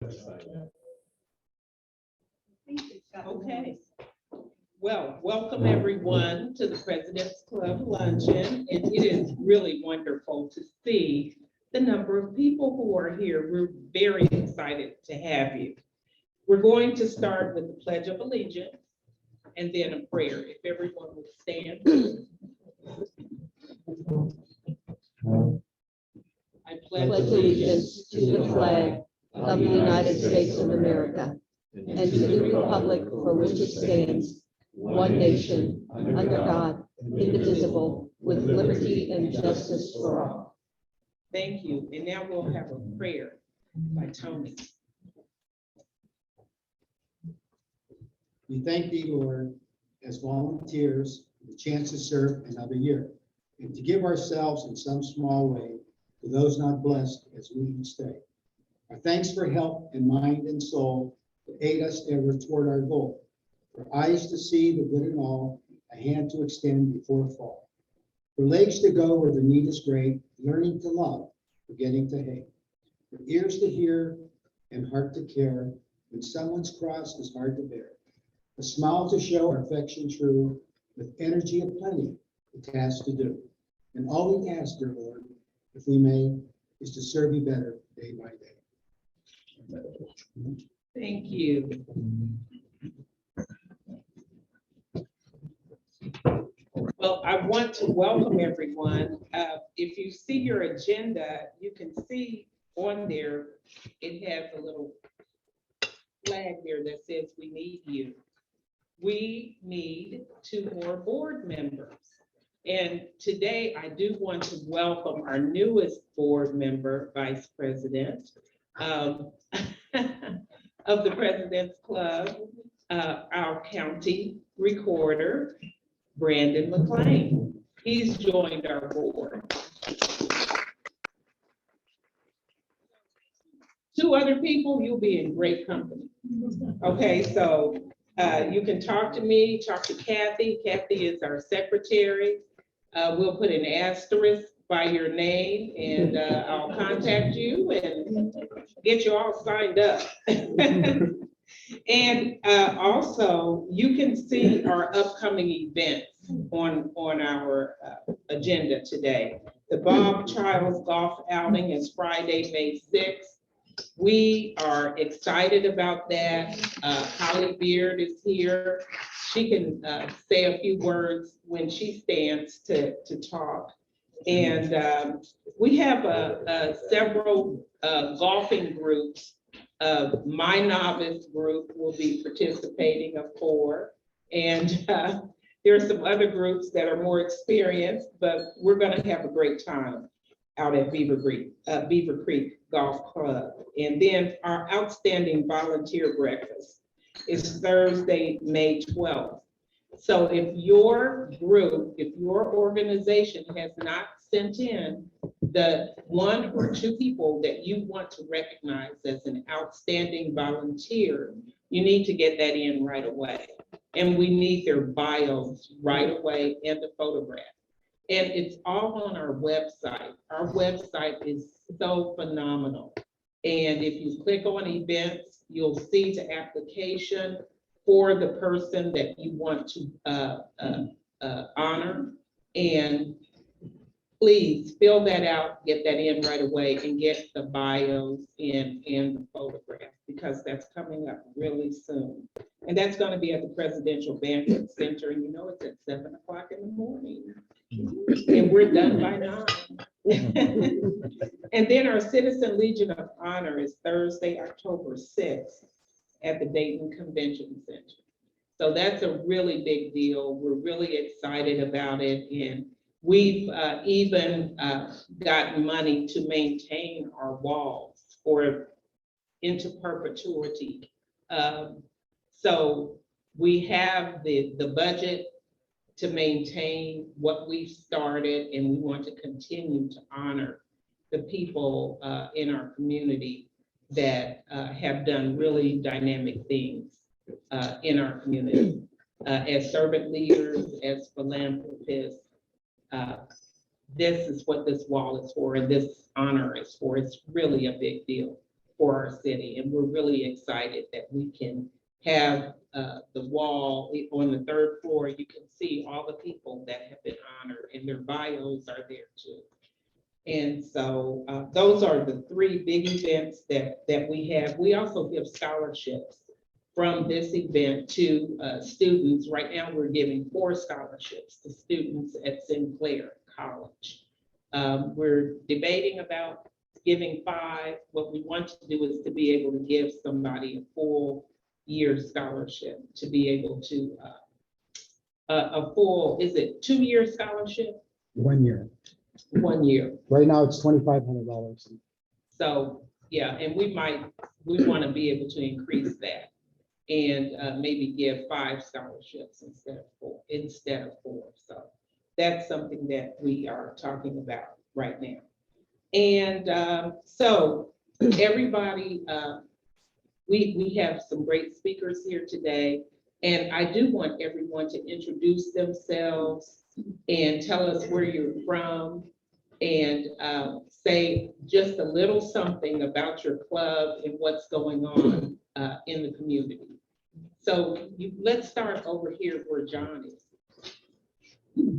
Okay. Well, welcome everyone to the President's Club Luncheon. And it is really wonderful to see the number of people who are here. We're very excited to have you. We're going to start with the Pledge of Allegiance and then a prayer. If everyone would stand. I pledge allegiance to the flag of the United States of America and to the republic for which it stands, one nation, under God, indivisible, with liberty and justice for all. Thank you. And now we'll have a prayer by Tony. We thank thee, Lord, as volunteers, for the chance to serve another year and to give ourselves in some small way to those not blessed as we each day. Our thanks for help in mind and soul to aid us ever toward our goal. For eyes to see the good in all, a hand to extend before fall. For legs to go where the need is great, learning to love, forgetting to hate. For ears to hear and heart to care, when someone's cross is hard to bear. A smile to show our affection true, with energy of plenty, the task to do. And all we ask, dear Lord, if we may, is to serve you better day by day. Thank you. Well, I want to welcome everyone. If you see your agenda, you can see on there, it has a little flag there that says we need you. We need 2 more board members. And today I do want to welcome our newest board member, Vice President of the President's Club, our county recorder, Brandon McLean. He's joined our board. 2 other people, you'll be in great company. Okay, so you can talk to me, talk to Kathy. Kathy is our secretary. We'll put an asterisk by your name and I'll contact you and get you all signed up. And also, you can see our upcoming events on our agenda today. The Bob Childs Golf Outing is Friday, May 6th. We are excited about that. Holly Beard is here. She can say a few words when she stands to talk. And we have several golfing groups. My novice group will be participating of 4. And there are some other groups that are more experienced, but we're going to have a great time out at Beaver Creek Golf Club. And then our outstanding volunteer breakfast is Thursday, May 12th. So if your group, if your organization has not sent in the 1 or 2 people that you want to recognize as an outstanding volunteer, you need to get that in right away. And we need their bios right away and the photograph. And it's all on our website. Our website is so phenomenal. And if you click on events, you'll see the application for the person that you want to honor. And please fill that out, get that in right away, and get the bios in and the photograph, because that's coming up really soon. And that's going to be at the Presidential Banquet Center, and you know it's at 7 o'clock in the morning. And we're done by 9. And then our Citizen Legion of Honor is Thursday, October 6th at the Dayton Convention Center. So that's a really big deal. We're really excited about it. And we've even gotten money to maintain our walls for into perpetuity. So we have the budget to maintain what we've started, and we want to continue to honor the people in our community that have done really dynamic things in our community as servant leaders, as philanthropists. This is what this wall is for, and this honor is for. It's really a big deal. for our city. And we're really excited that we can have the wall on the third floor. You can see all the people that have been honored, and their bios are there too. And so those are the three big events that we have. We also give scholarships from this event to students. Right now, we're giving 4 scholarships to students at Sinclair College. We're debating about giving 5. What we want to do is to be able to give somebody a full year scholarship, to be able to a full, is it 2-year scholarship? 1 year. 1 year. Right now, it's $2,500. So, yeah, and we want to be able to increase that and maybe give 5 scholarships instead of 4. So that's something that we are talking about right now. And so everybody, we have some great speakers here today, and I do want everyone to introduce themselves and tell us where you're from, and say just a little something about your club and what's going on in the community. So let's start over here where John is.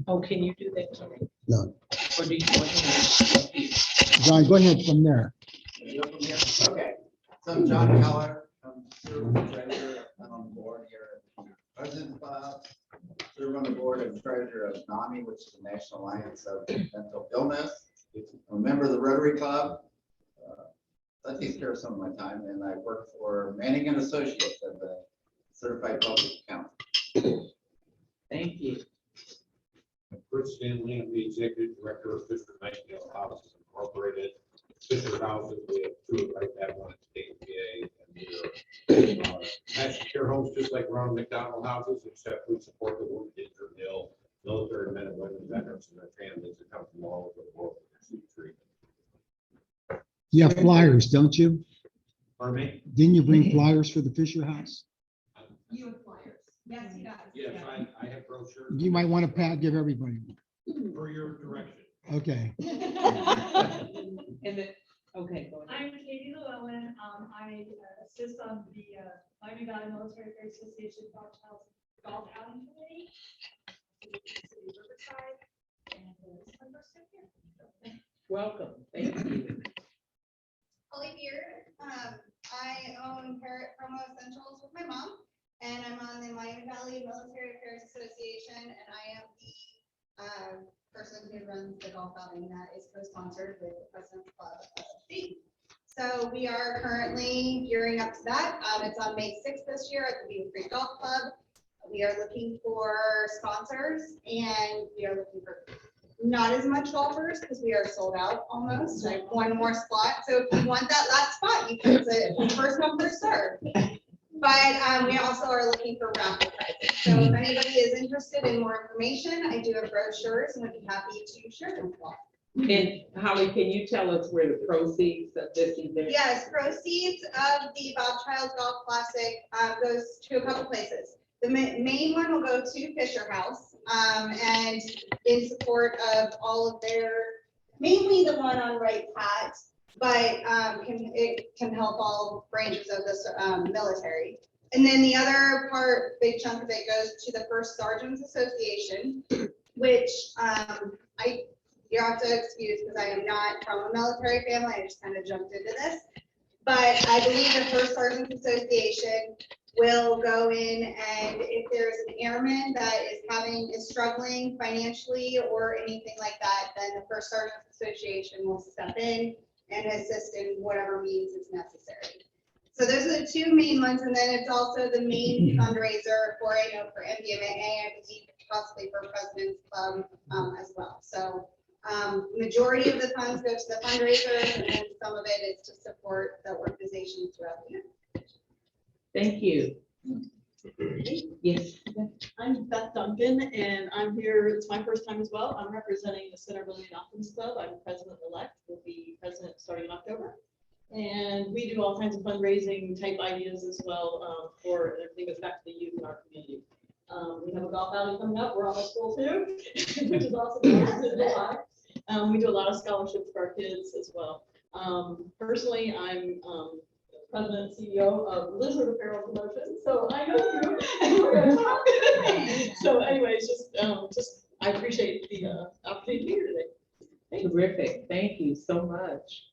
Oh, can you do that, Tony? No. Or do you want him up here? John, go ahead from there. Okay, so I'm John Keller. I'm treasurer. I'm on the board here at President's Club. Serve on the board and treasurer of NAMI, which is the National Alliance of Mental Illness. I'm a member of the Rotary Club. That takes care of some of my time, and I work for Manning and Associates as a certified public accountant. Thank you. Chris Stanley, I'm the executive director of Fisher Nightingale Houses Incorporated. Fisher Houses, we have 2 right now, one at Dayton, PA, and we are national care homes, just like Ronald McDonald Houses, except we support the wounded, injured, ill, military men and women, veterans, and their families that come from all over the world to receive treatment. You have flyers, don't you? Pardon me? Didn't you bring flyers for the Fisher House? You have flyers. Yes, he does. Yes, I have brochures. You might want to give everybody one. For your direction. Okay. And then, okay, go ahead. I'm Katie Llewellyn. I assist on the Miami Valley Military Affairs Association Golf Outing Committee. City of Riverside, and it's my first time here. Welcome, thank you. Holly Beard. I own Parrot Promo Essentials with my mom, and I'm on the Miami Valley Military Affairs Association, and I am the person who runs the golf outing that is co-sponsored with the President's Club of Dayton. So we are currently gearing up to that. It's on May 6th this year at the Beaver Creek Golf Club. We are looking for sponsors, and we are looking for not as much golfers because we are sold out almost. I have 1 more spot. So if you want that last spot, you can say first come, first serve. But we also are looking for raffle prizes. So if anybody is interested in more information, I do have brochures and would be happy to share them with you all. And Holly, can you tell us where the proceeds of this event? Yes, proceeds of the Bob Childs Golf Classic goes to a couple places. The main one will go to Fisher House, and in support of all of their, mainly the one on Right Pat, but it can help all branches of this military. And then the other part, big chunk of it goes to the First Sergeants Association, which you have to excuse because I am not from a military family. I just kind of jumped into this. But I believe the First Sergeants Association will go in, and if there's an airman that is struggling financially or anything like that, then the First Sergeants Association will step in and assist in whatever means is necessary. So those are the 2 main ones, and then it's also the main fundraiser for MDMA, I believe possibly for President's Club as well. So majority of the funds go to the fundraiser, and then some of it is to support the organizations throughout the year. Thank you. Yes. I'm Beth Duncan, and I'm here, it's my first time as well. I'm representing the Centerville Non-Profits Club. I'm president-elect, will be president starting in October. And we do all kinds of fundraising type ideas as well for everything goes back to the youth in our community. We have a golf outing coming up. We're almost full too, which is awesome. We do a lot of scholarships for our kids as well. Personally, I'm President and CEO of Lizard Apparel Promotion, so I know you, and we're gonna talk. So anyways, just, I appreciate the opportunity to be here today. Thanks. Terrific. Thank you so much.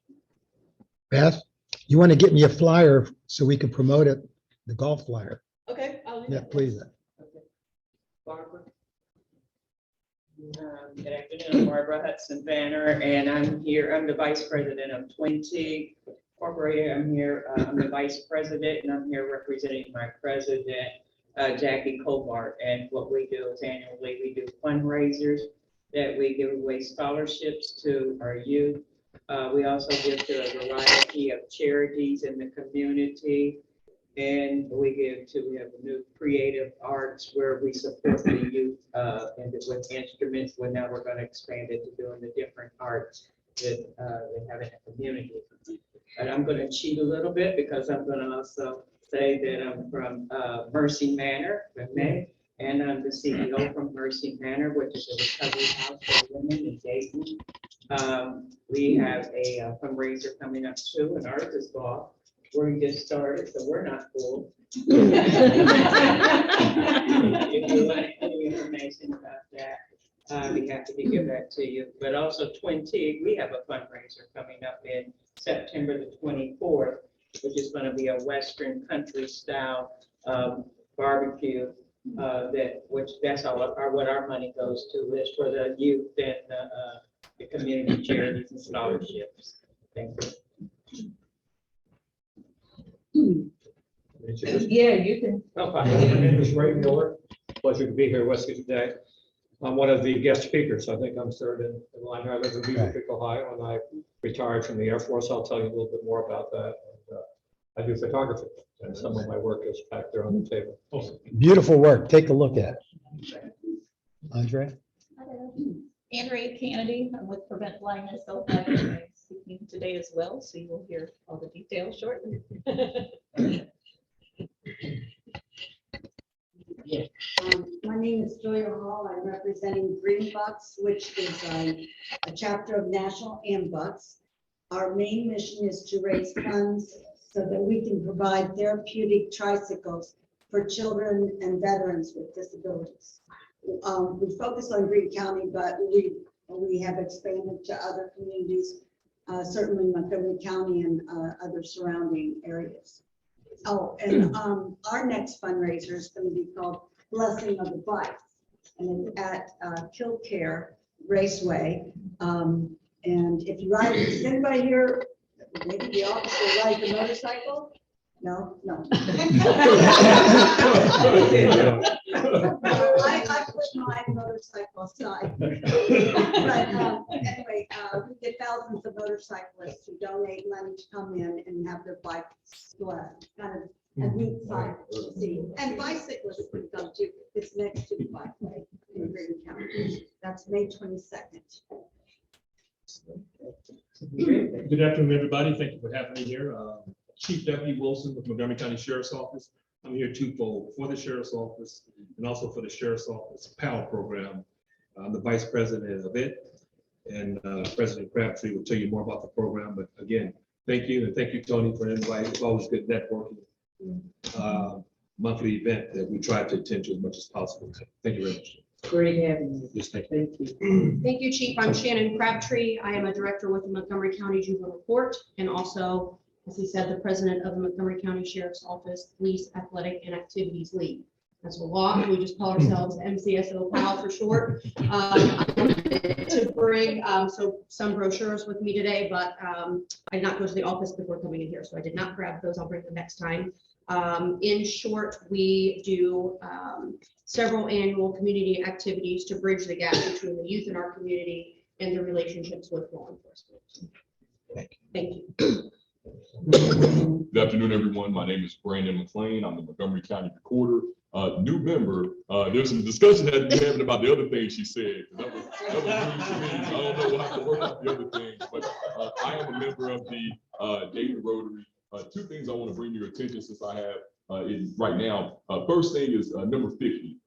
Beth, you want to get me a flyer so we can promote it, the golf flyer? Okay, I'll do Yeah, that. please. Okay. Barbara. Good afternoon, I'm Barbara Hudson Banner, and I'm here, I'm the Vice President of Twin T Incorporated. I'm here, I'm the Vice President, and I'm here representing my President, Jackie Cobart. And what we do is annually, we do fundraisers that we give away scholarships to our youth. We also give to a variety of charities in the community. And we have new creative arts where we support the youth and with instruments. Well, now we're going to expand it to doing the different arts that they have in the community. But I'm going to cheat a little bit because I'm going to also say that I'm from Mercy Manor, and I'm the CEO from Mercy Manor, which is a recovery house for women in Dayton. We have a fundraiser coming up too, an artist ball. We just started, so we're not full. If you want any information about that, I'd be happy to give that to you. But also Twin T, we have a fundraiser coming up in September the 24th, which is going to be a Western country style barbecue. That's all what our money goes to, is for the youth and the community charities and scholarships. Thank you. Yeah, you can. My name is Ray Mueller. Pleasure to be here with you today. I'm one of the guest speakers. I think I'm third in line here. I live in Beaver Creek, Ohio, and I retired from the Air Force. I'll tell you a little bit more about that. And, I do photography, and some of my work is back there on the table. Beautiful work. Take a look at it. Andrea? Andrea Kannedy, I'm with Prevent Blindness. I'm speaking today as well, so you will hear all the details shortly. My name is Joya Hall. I'm representing Green Bucks, which is a chapter of National Bucks. Our main mission is to raise funds so that we can provide therapeutic tricycles for children and veterans with disabilities. We focus on Greene County, but we have expanded to other communities, certainly Montgomery County and other surrounding areas. Oh, and our next fundraiser is going to be called Blessing of the Bike, and it's at Killcare Raceway. And if you ride, does anybody here, maybe the officer rides a motorcycle? No. I put my motorcycle aside. But anyway, we get thousands of motorcyclists who donate money to come in and have their bikes blessed, kind of a neat sight to see. And bicyclists can come too. It's next to the bikeway in Greene County. That's May 22nd. Good afternoon, everybody. Thank you for having me here. Chief Deputy Wilson with Montgomery County Sheriff's Office. I'm here twofold, for the Sheriff's Office and also for the Sheriff's Office PAL program. I'm the Vice President of it, and President Crabtree will tell you more about the program. But again, thank you, and thank you, Tony, for inviting. It's always good networking. Monthly event that we try to attend to as much as possible. Thank you very much. Great having you. Yes, thank you. Thank you. Thank you, Chief. I'm Shannon Crabtree. I am a director with the Montgomery County Juvenile Court, and also, as he said, the president of the Montgomery County Sheriff's Office Police Athletic and Activities League. That's a lot. We just call ourselves MCSO PAL for short. I wanted to bring some brochures with me today, but I did not go to the office before coming in here, so I did not grab those. I'll bring them next time. In short, we do several annual community activities to bridge the gap between the youth in our community and their relationships with law enforcement. Thank you. Good afternoon, everyone. My name is Brandon McLean. I'm the Montgomery County Recorder. New member. There's some discussion that we're having about the other things she said. That was news to me. I don't know what to work out the other things, but I am a member of the Dayton Rotary. Two things I want to bring to your attention since I have is right now. First thing is number 50.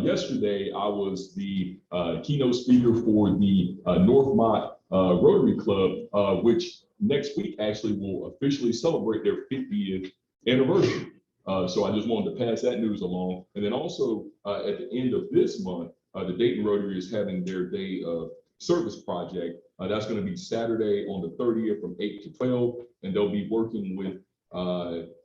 Yesterday, I was the keynote speaker for the Northmont Rotary Club, which next week actually will officially celebrate their 50th anniversary. So I just wanted to pass that news along. And then also at the end of this month, the Dayton Rotary is having their day of service project. That's going to be Saturday on the 30th from 8 to 12. And they'll be working with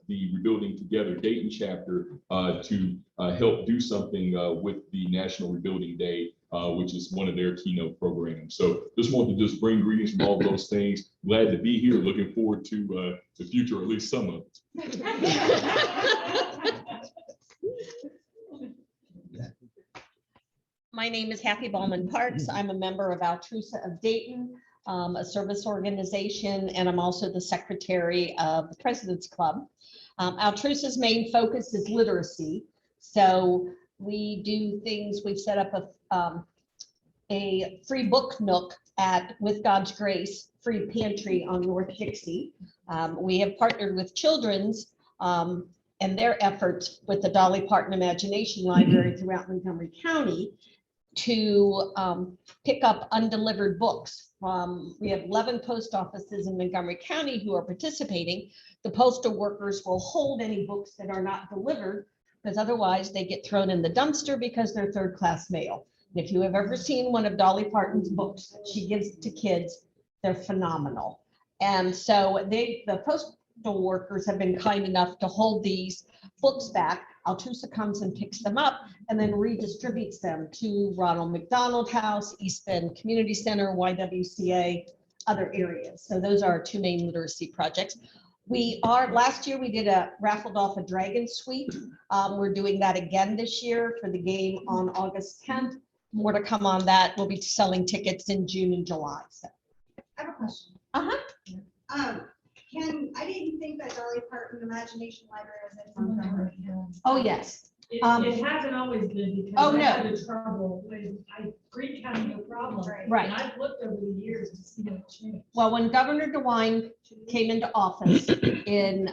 the Rebuilding Together Dayton chapter to help do something with the National Rebuilding Day, which is one of their keynote programs. So just wanted to just bring greetings from all of those things. Glad to be here. Looking forward to the future, or at least some of it. My name is Happy Ballman Parks. I'm a member of Altrusa of Dayton, a service organization, and I'm also the secretary of the President's Club. Altrusa's main focus is literacy. So we do things, we've set up a free book nook at With God's Grace Free Pantry on North Dixie. We have partnered with Children's and their efforts with the Dolly Parton Imagination Library throughout Montgomery County to pick up undelivered books. We have 11 post offices in Montgomery County who are participating. The postal workers will hold any books that are not delivered because otherwise they get thrown in the dumpster because they're third-class mail. And if you have ever seen one of Dolly Parton's books that she gives to kids, they're phenomenal. And so the postal workers have been kind enough to hold these books back. Altrusa comes and picks them up and then redistributes them to Ronald McDonald House, East Bend Community Center, YWCA, other areas. So those are our two main literacy projects. Last year we raffled off a dragon suite. We're doing that again this year for the game on August 10th. More to come on that. We'll be selling tickets in June and July. So. I have a question. Uh-huh. I didn't think that Dolly Parton Imagination Library was in Montgomery. Oh, yes. It hasn't always been because Oh, I no. had the trouble with, Greene County, no problem. Right. And I've looked over the years to see what changed. Well, when Governor DeWine came into office in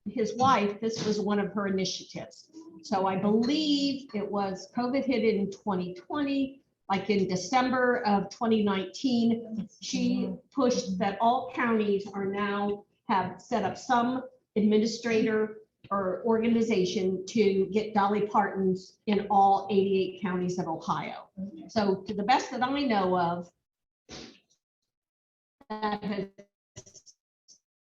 his wife, this was one of her initiatives. So I believe it was COVID hit in 2020, like in December of 2019, she pushed that all counties are now have set up some administrator or organization to get Dolly Partons in all 88 counties of Ohio. So to the best that I know of, that has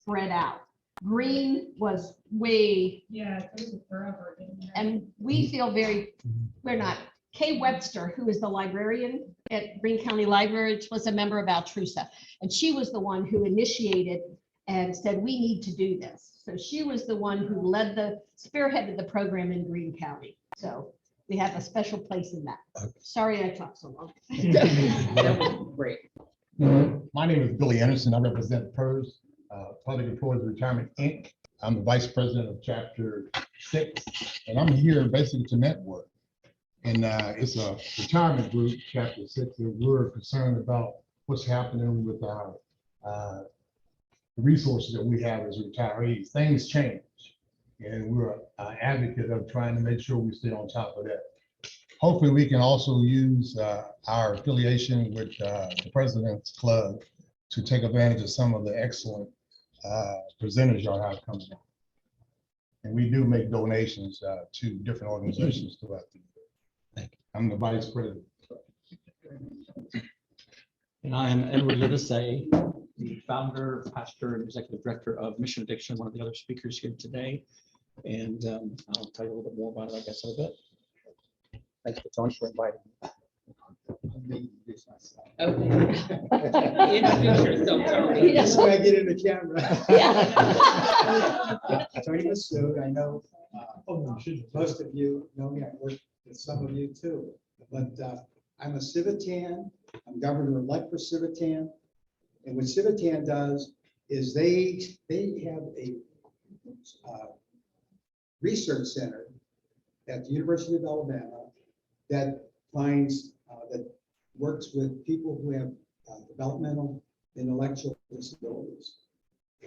spread out. Greene was way. Yeah, it took forever. And we feel we're not. Kay Webster, who is the librarian at Greene County Library, was a member of Altrusa. And she was the one who initiated and said, we need to do this. So she was the one who spearheaded the program in Greene County. So we have a special place in that. Sorry I talked so long. That was great. My name is Billy Anderson. I represent PERS, Public Employees Retirement, Inc. I'm the Vice President of Chapter 6, and I'm here basically to network. And it's a retirement group, Chapter 6, and we're concerned about what's happening with our resources that we have as retirees. Things change, and we're an advocate of trying to make sure we stay on top of that. Hopefully, we can also use our affiliation with the President's Club to take advantage of some of the excellent presenters y'all have coming up. And we do make donations to different organizations throughout the year. I'm the Vice President. And I am Edward Livesey, the founder, pastor, and executive director of Mission Addiction, one of the other speakers here today. And I'll tell you a little bit more about it, I guess, in a bit. Thanks for Tony for inviting me. Okay. Introduce yourself, Tony. That's why I get in the camera. Tony Masood, I know most of you know me. I've worked with some of you too. But I'm a Civitan. I'm governor-elect for Civitan. And what Civitan does is they have a research center at the University of Alabama that works with people who have developmental intellectual disabilities.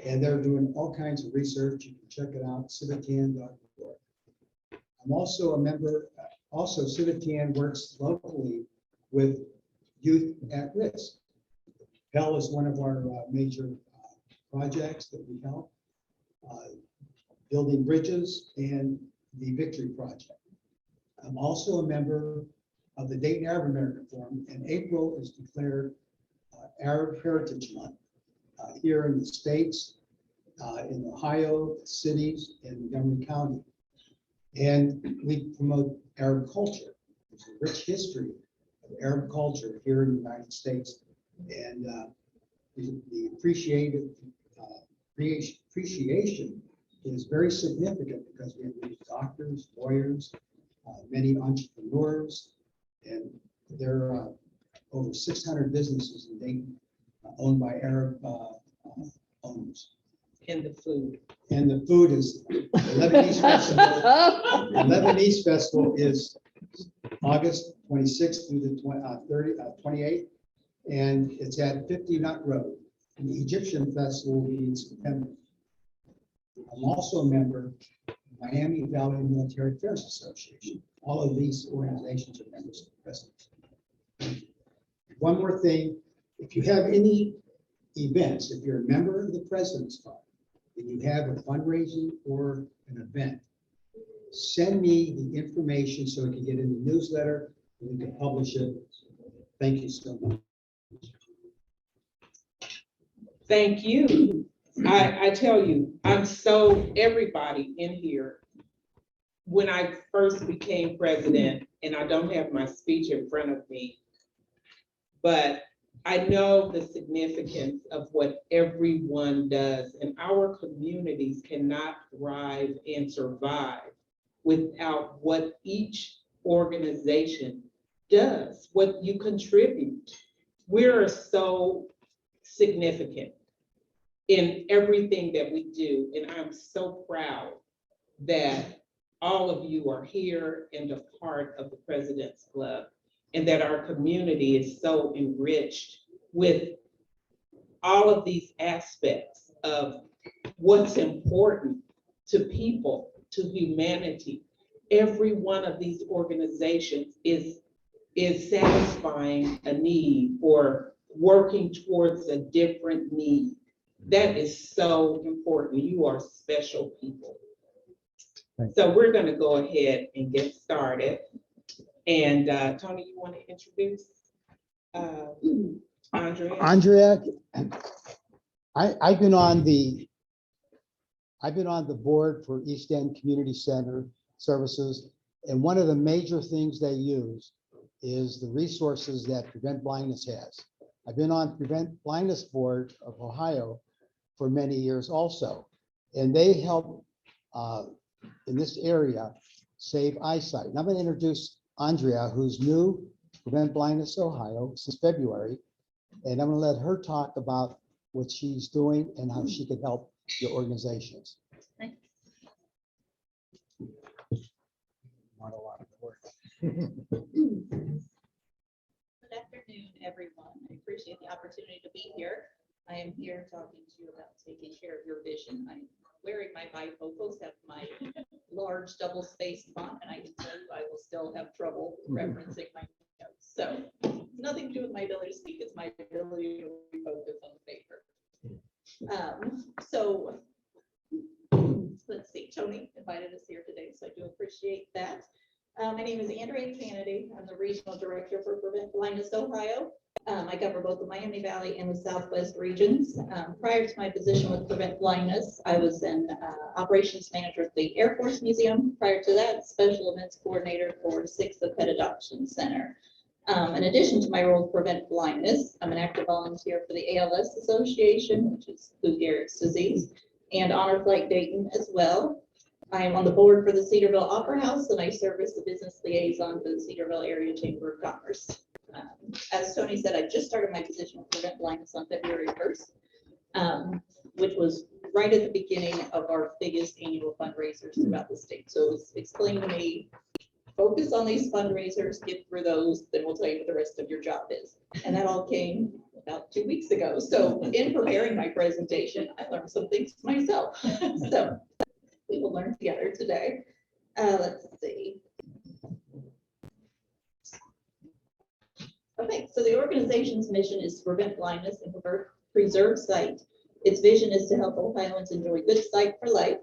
And they're doing all kinds of research. You can check it out, civitan.org. I'm also a member, Civitan works locally with youth at risk. Pell is one of our major projects that we help, building bridges and the Victory Project. I'm also a member of the Dayton Arab American Forum, and April is declared Arab Heritage Month here in the States, in Ohio, cities, and Montgomery County. And we promote Arab culture. There's a rich history of Arab culture here in the United States. And the appreciation is very significant because we have many doctors, lawyers, many entrepreneurs, and there are over 600 businesses in Dayton owned by Arab owners. And the food. And the food is Lebanese Festival. The Lebanese Festival is August 26th through the 28th, and it's at 50 Nut Road. And the Egyptian Festival will be in September. I'm also a member of Miami Valley Military Affairs Association. All of these organizations are members of the president. One more thing, if you have any events, if you're a member of the President's Fund, and you have a fundraising or an event, send me the information so I can get in the newsletter and we can publish it. Thank you so much. Thank you. I tell you, everybody in here, when I first became president, and I don't have my speech in front of me, but I know the significance of what everyone does, and our communities cannot thrive and survive without what each organization does, what you contribute. We're so significant in everything that we do, and I'm so proud that all of you are here and a part of the President's Club, and that our community is so enriched with all of these aspects of what's important to people, to humanity. Every one of these organizations is satisfying a need or working towards a different need. That is so important. You are special people. So we're going to go ahead and get started. And Tony, you want to introduce Andrea? Andrea, I've been on the board for East End Community Center Services, and one of the major things they use is the resources that Prevent Blindness has. I've been on Prevent Blindness Board of Ohio for many years also, and they help in this area save eyesight. And I'm going to introduce Andrea, who's new to Prevent Blindness Ohio since February, and I'm going to let her talk about what she's doing and how she can help your organizations. Thanks. Not a lot of work. Good afternoon, everyone. I appreciate the opportunity to be here. I am here talking to you about taking care of your vision. I'm wearing my bifocals, have my large double-spaced font, and I can tell you I will still have trouble referencing my notes. So it's nothing to do with my ability to speak, it's my ability to refocus on the paper. So let's see, Tony invited us here today, so I do appreciate that. My name is Andrea Kannedy. I'm the Regional Director for Prevent Blindness Ohio. I cover both the Miami Valley and the Southwest regions. Prior to my position with Prevent Blindness, I was an operations manager at the Air Force Museum. Prior to that, special events coordinator for SISCA Pet Adoption Center. In addition to my role with Prevent Blindness, I'm an active volunteer for the ALS Association, which is Lou Gehrig's disease, and Honor Flight Dayton as well. I am on the board for the Cedarville Opera House, and I serve as the business liaison for the Cedarville Area Chamber of Commerce. As Tony said, I just started my position with Prevent Blindness on February 1st, which was right at the beginning of our biggest annual fundraisers throughout the state. So it was explained to me, focus on these fundraisers, get through those, then we'll tell you what the rest of your job is. And that all came about 2 weeks ago. So in preparing my presentation, I learned some things myself. So we will learn together today. Let's see. Okay, so the organization's mission is to prevent blindness and preserve sight Its vision is to help Ohioans enjoy good sight for life.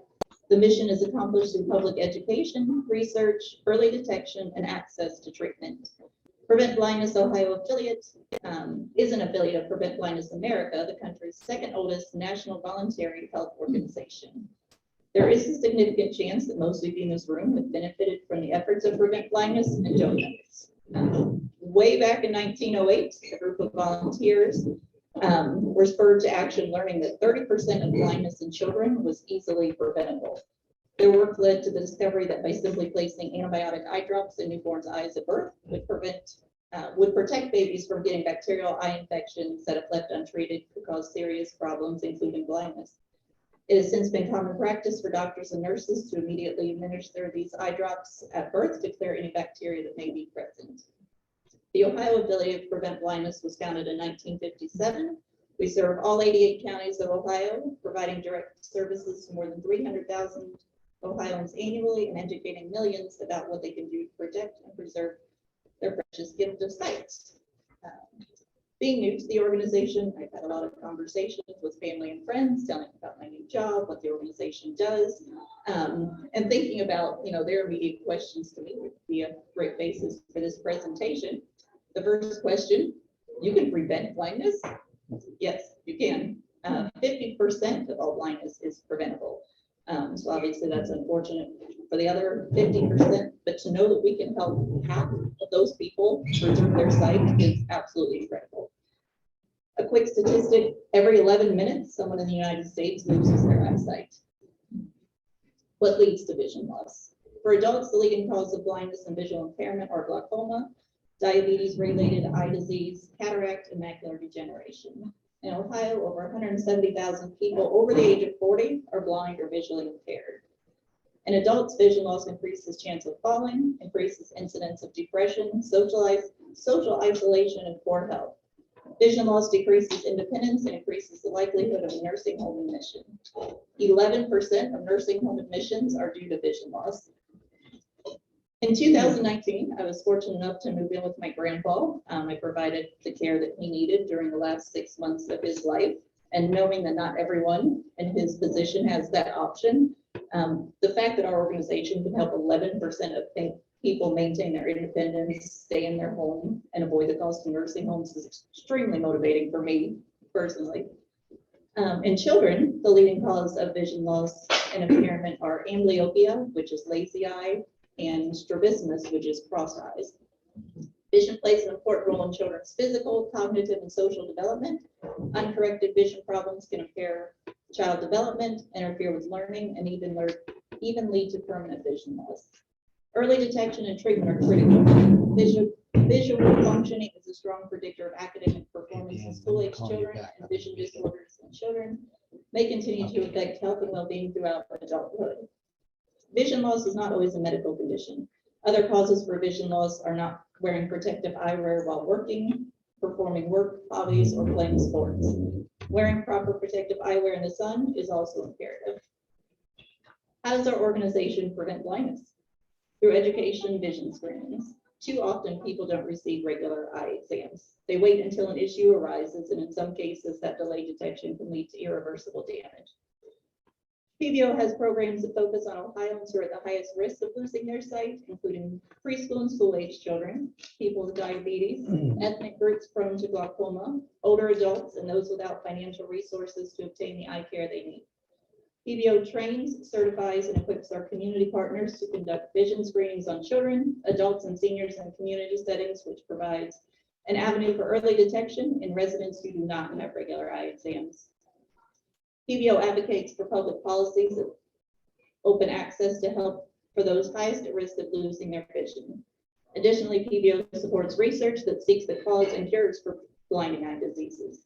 The mission is accomplished through public education, research, early detection, and access to treatment. Prevent Blindness Ohio affiliate is an affiliate of Prevent Blindness America, the country's second oldest national voluntary health organization. There is a significant chance that most of you in this room have benefited from the efforts of Prevent Blindness and don't know it. Way back in 1908, a group of volunteers were spurred to action, learning that 30% of blindness in children was easily preventable. Their work led to the discovery that by simply placing antibiotic eye drops in newborns' eyes at birth would protect babies from getting bacterial eye infections that, if left untreated, could cause serious problems, including blindness. It has since been common practice for doctors and nurses to immediately administer these eye drops at birth to clear any bacteria that may be present. The Ohio affiliate of Prevent Blindness was founded in 1957. We serve all 88 counties of Ohio, providing direct services to more than 300,000 Ohioans annually and educating millions about what they can do to protect and preserve their precious gift of sight. Being new to the organization, I've had a lot of conversations with family and friends, telling about my new job, what the organization does, and thinking about their immediate questions to me would be a great basis for this presentation. The first question: you can prevent blindness? Yes, you can. 50% of all blindness is preventable. So obviously that's unfortunate for the other 50%, but to know that we can help half of those people preserve their sight is absolutely incredible. A quick statistic: every 11 minutes, someone in the United States loses their eyesight. What leads to vision loss? For adults, the leading cause of blindness and visual impairment are glaucoma, diabetes-related eye disease, cataract, and macular degeneration. In Ohio, over 170,000 people over the age of 40 are blind or visually impaired. In adults, vision loss increases chance of falling, increases incidence of depression, social isolation, and poor health. Vision loss decreases independence and increases the likelihood of a nursing home admission. 11% of nursing home admissions are due to vision loss. In 2019, I was fortunate enough to move in with my grandpa. I provided the care that he needed during the last 6 months of his life. And knowing that not everyone in his position has that option, the fact that our organization can help 11% of people maintain their independence, stay in their home, and avoid the cost of nursing homes is extremely motivating for me personally. In children, the leading cause of vision loss and impairment are amblyopia, which is lazy eye, and strabismus, which is crossed eyes. Vision plays an important role in children's physical, cognitive, and social development. Uncorrected vision problems can impair child development, interfere with learning, and even lead to permanent vision loss. Early detection and treatment are critical. Visual functioning is a strong predictor of academic performance in school-age children, and vision disorders in children may continue to affect health and well-being throughout adulthood. Vision loss is not always a medical condition. Other causes for vision loss are not wearing protective eyewear while working, performing work, hobbies, or playing sports. Wearing proper protective eyewear in the sun is also imperative. How does our organization prevent blindness? Through education, vision screenings. Too often, people don't receive regular eye exams. They wait until an issue arises, and in some cases, that delayed detection can lead to irreversible damage. PBO has programs that focus on Ohioans who are at the highest risk of losing their sight, including preschool and school-age children, people with diabetes, ethnic groups prone to glaucoma, older adults, and those without financial resources to obtain the eye care they need. PBO trains, certifies, and equips our community partners to conduct vision screenings on children, adults, and seniors in community settings, which provides an avenue for early detection in residents who do not have regular eye exams. PBO advocates for public policies that open access to help for those highest at risk of losing their vision. Additionally, PBO supports research that seeks the cause and cures for blinding eye diseases.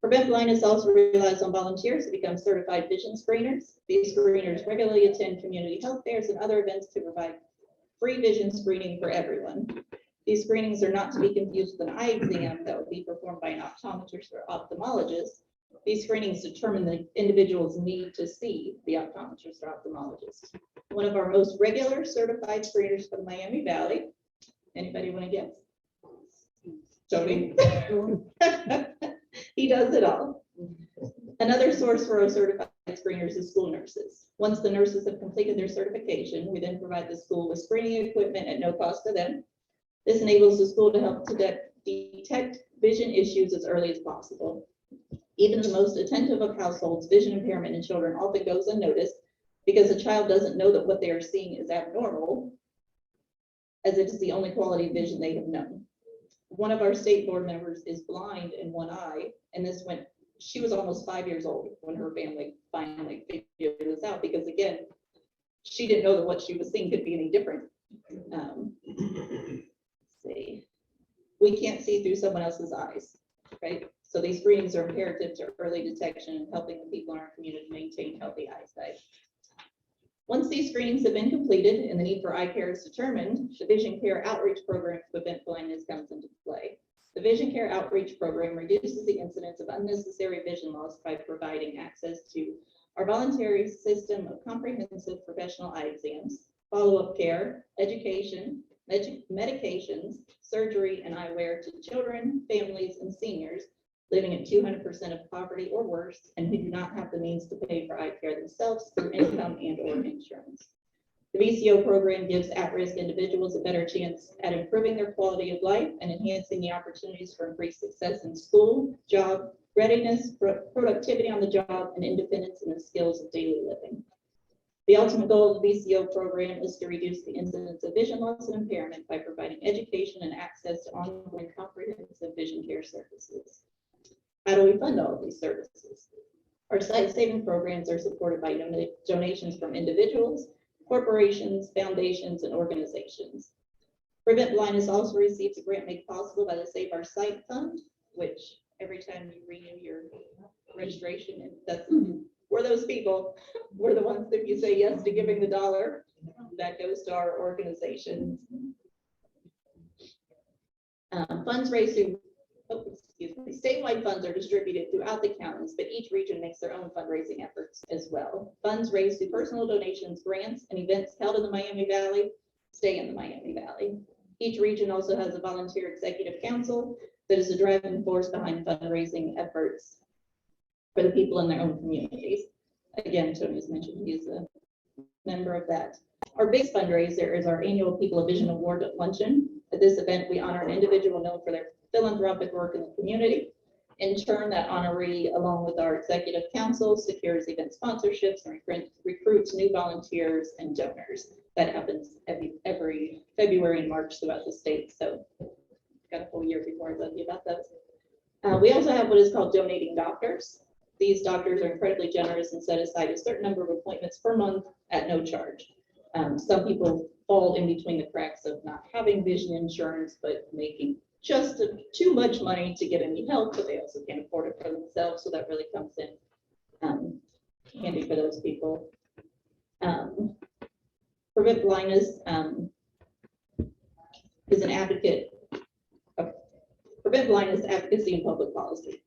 Prevent Blindness also relies on volunteers to become certified vision screeners. These screeners regularly attend community health fairs and other events to provide free vision screening for everyone. These screenings are not to be confused with an eye exam that would be performed by an optometrist or ophthalmologist. These screenings determine the individual's need to see the optometrist or ophthalmologist. One of our most regular certified screeners for the Miami Valley. Anybody want to guess? Tony? He does it all. Another source for our certified screeners is school nurses. Once the nurses have completed their certification, we then provide the school with screening equipment at no cost to them. This enables the school to help to detect vision issues as early as possible. Even the most attentive of households, vision impairment in children often goes unnoticed because a child doesn't know that what they are seeing is abnormal, as it is the only quality of vision they have known. One of our state board members is blind in one eye, and she was almost 5 years old when her family finally figured this out, because again, she didn't know that what she was seeing could be any different. Let's see, we can't see through someone else's eyes, right? So these screenings are imperative to early detection and helping the people in our community maintain healthy eyesight. Once these screenings have been completed and the need for eye care is determined, the Vision Care Outreach Program to prevent blindness comes into play. The Vision Care Outreach Program reduces the incidence of unnecessary vision loss by providing access to our voluntary system of comprehensive professional eye exams, follow-up care, education, medications, surgery, and eyewear to children, families, and seniors living at 200% of poverty or worse, and who do not have the means to pay for eye care themselves through income and/or insurance. The VCO program gives at-risk individuals a better chance at improving their quality of life and enhancing the opportunities for increased success in school, job, readiness, productivity on the job, and independence in the skills of daily living. The ultimate goal of the VCO program is to reduce the incidence of vision loss and impairment by providing education and access to ongoing comprehensive vision care services. How do we fund all of these services? Our sight-saving programs are supported by donations from individuals, corporations, foundations, and organizations. Prevent Blindness also receives a grant made possible by the Save Our Sight Fund, which every time you renew your registration, we're those people. We're the ones that you say yes to giving the dollar, that goes to our organizations. Funds raised through, statewide funds are distributed throughout the counties, but each region makes their own fundraising efforts as well. Funds raised through personal donations, grants, and events held in the Miami Valley stay in the Miami Valley. Each region also has a volunteer executive council that is the driving force behind fundraising efforts for the people in their own communities. Again, Tony has mentioned he is a member of that. Our biggest fundraiser is our annual People of Vision Award Luncheon. At this event, we honor an individual known for their philanthropic work in the community. In turn, that honoree, along with our executive council, secures event sponsorships and recruits new volunteers and donors. That happens every February and March throughout the state. So got a whole year before I tell you about those. We also have what is called donating doctors. These doctors are incredibly generous and set aside a certain number of appointments per month at no charge. Some people fall in between the cracks of not having vision insurance, but making just too much money to get any help, but they also can't afford it for themselves. So that really comes in handy for those people. Prevent Blindness is an advocate of Prevent Blindness advocacy and public policy.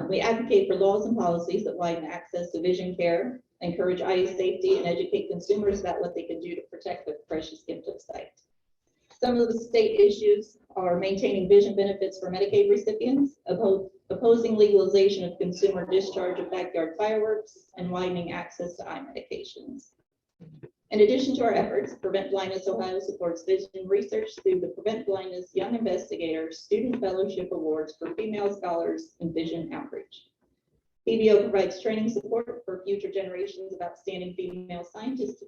We advocate for laws and policies that widen access to vision care, encourage eye safety, and educate consumers about what they can do to protect their precious gift of sight. Some of the state issues are maintaining vision benefits for Medicaid recipients, opposing legalization of consumer discharge of backyard fireworks, and widening access to eye medications. In addition to our efforts, Prevent Blindness Ohio supports vision research through the Prevent Blindness Young Investigator Student Fellowship Awards for female scholars in vision outreach. PBO provides training support for future generations of outstanding female scientists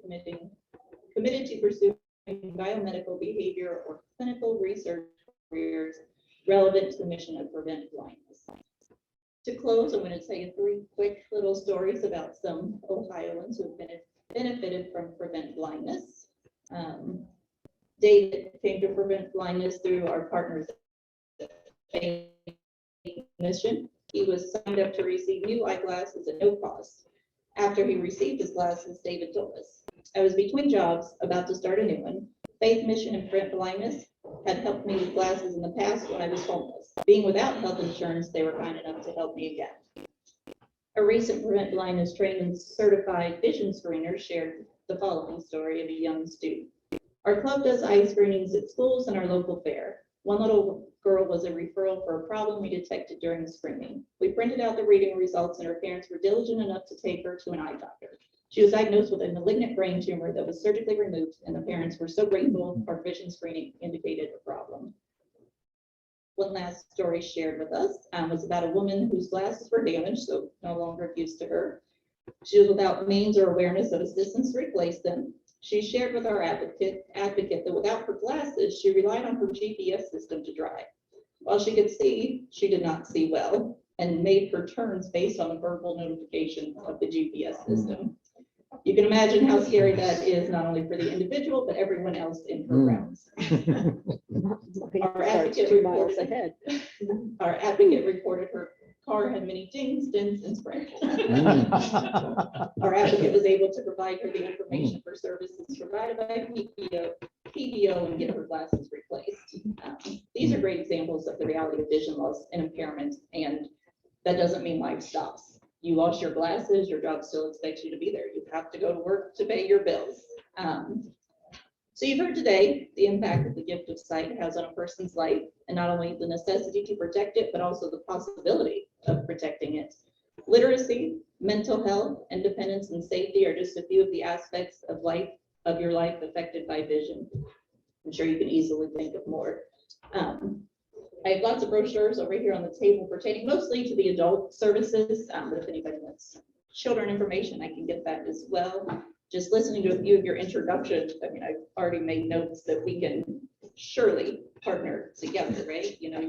committed to pursuing biomedical, behavior, or clinical research careers relevant to the mission of Prevent Blindness. To close, I'm going to tell you 3 quick little stories about some Ohioans who have benefited from Prevent Blindness. David came to Prevent Blindness through our partners mission. He was signed up to receive new eyeglasses at no cost. After he received his glasses, David told us, "I was between jobs, about to start a new one. Faith Mission and Prevent Blindness had helped me with glasses in the past when I was homeless. Being without health insurance, they were kind enough to help me again." A recent Prevent Blindness trained and certified vision screener shared the following story of a young student. "Our club does eye screenings at schools and our local fair. One little girl was a referral for a problem we detected during screening. We printed out the reading results and her parents were diligent enough to take her to an eye doctor. She was diagnosed with a malignant brain tumor that was surgically removed, and the parents were so grateful our vision screening indicated a problem. One last story shared with us was about a woman whose glasses were damaged, so no longer of use to her. She was without means or awareness of assistance to replace them. She shared with our advocate that without her glasses, she relied on her GPS system to drive. While she could see, she did not see well and made her turns based on the verbal notification of the GPS system. You can imagine how scary that is, not only for the individual, but everyone else in her rounds. Our advocate 2 miles ahead. Our advocate reported her car had many dings, dents, and scratches. Our advocate was able to provide her the information for services provided by PBO and get her glasses replaced. These are great examples of the reality of vision loss and impairment, and that doesn't mean life stops. You lost your glasses, your job still expects you to be there. You have to go to work to pay your bills. So you've heard today the impact that the gift of sight has on a person's life, and not only the necessity to protect it, but also the possibility of protecting it. Literacy, mental health, independence, and safety are just a few of the aspects of your life affected by vision. I'm sure you can easily think of more. I have lots of brochures over here on the table pertaining mostly to the adult services, but if anybody wants children information, I can get that as well. Just listening to a few of your introductions, I mean, I've already made notes that we can surely partner together, right? You know,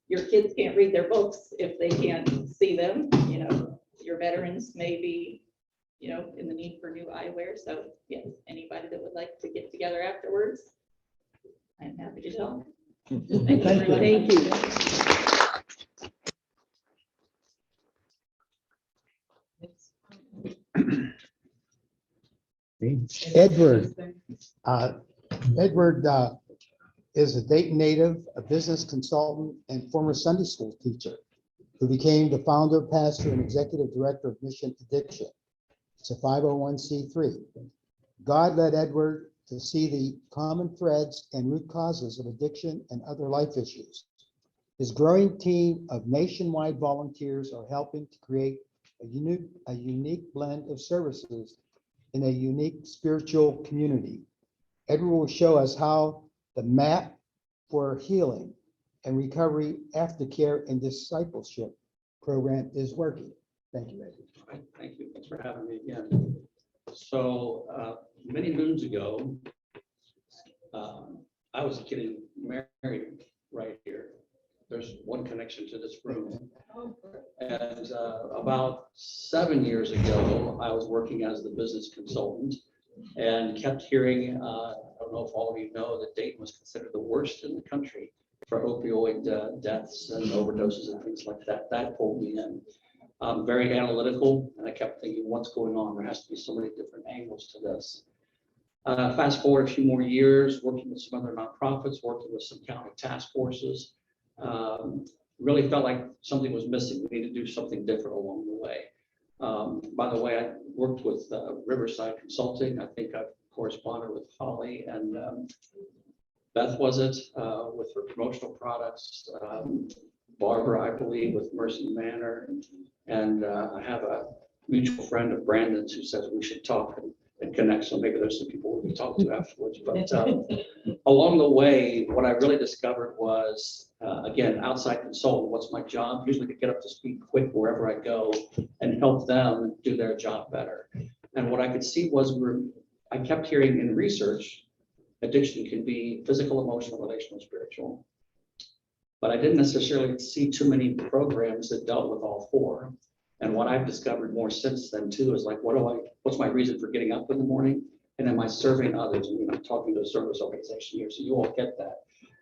your kids can't read their books if they can't see them. You know, your veterans may be, you know, in the need for new eyewear. So yes, anybody that would like to get together afterwards, I'm happy to talk. Thank you. Thank you. Edward. Edward is a Dayton native, a business consultant, and former Sunday school teacher who became the founder, pastor, and executive director of Mission Addiction. It's a 501c3. God led Edward to see the common threads and root causes of addiction and other life issues. His growing team of nationwide volunteers are helping to create a unique blend of services in a unique spiritual community. Edward will show us how the map for healing and recovery, aftercare, and discipleship program is working. Thank you, Edward. Thank you. Thanks for having me again. So many moons ago, I was getting married right here. There's one connection to this room. And about 7 years ago, I was working as the business consultant and kept hearing, I don't know if all of you know, that Dayton was considered the worst in the country for opioid deaths and overdoses and things like that. That pulled me in. I'm very analytical, and I kept thinking, what's going on? There has to be so many different angles to this. Fast forward a few more years, working with some other nonprofits, working with some county task forces. Really felt like something was missing. We need to do something different along the way. By the way, I worked with Riverside Consulting. I think I've corresponded with Holly and Beth, was it, with her promotional products. Barbara, I believe, with Mercy Manor. And I have a mutual friend of Brandon's who says we should talk and connect. So maybe there's some people we can talk to afterwards. But along the way, what I really discovered was, again, outside consultant, what's my job? Usually to get up to speed quick wherever I go and help them do their job better. And what I could see was I kept hearing in research, addiction can be physical, emotional, relational, spiritual. But I didn't necessarily see too many programs that dealt with all four. And what I've discovered more since then too is like, what's my reason for getting up in the morning? And am I serving others? And I'm talking to a service organization here, so you all get that.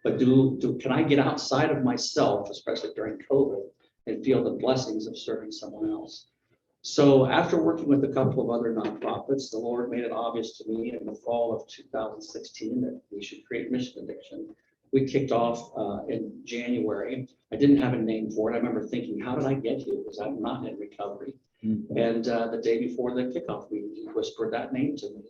But can I get outside of myself, especially during COVID, and feel the blessings of serving someone else? So after working with a couple of other nonprofits, the Lord made it obvious to me in the fall of 2016 that we should create Mission Addiction. We kicked off in January. I didn't have a name for it. I remember thinking, how did I get here? Because I'm not in recovery. And the day before the kickoff meeting, he whispered that name to me.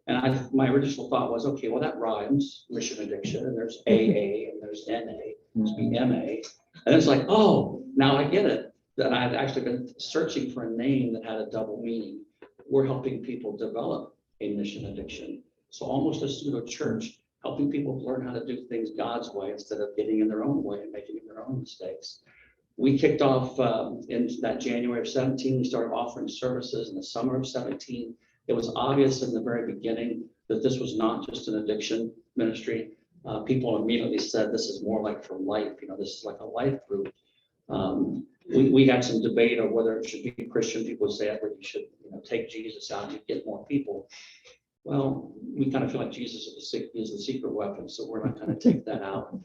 And my original thought was, okay, well, that rhymes, mission addiction, and there's AA, and there's NA, must be MA. And it's like, oh, now I get it. That I had actually been searching for a name that had a double meaning. We're helping people develop a mission addiction. So almost a pseudo church, helping people learn how to do things God's way instead of getting in their own way and making their own mistakes. We kicked off in that January of 17. We started offering services in the summer of 17. It was obvious in the very beginning that this was not just an addiction ministry. People immediately said, this is more like for life. You know, this is like a life group. We had some debate on whether it should be Christian. People say where you should, take Jesus out and get more people. Well, we kind of feel like Jesus is the secret weapon, so we're not going to take that out.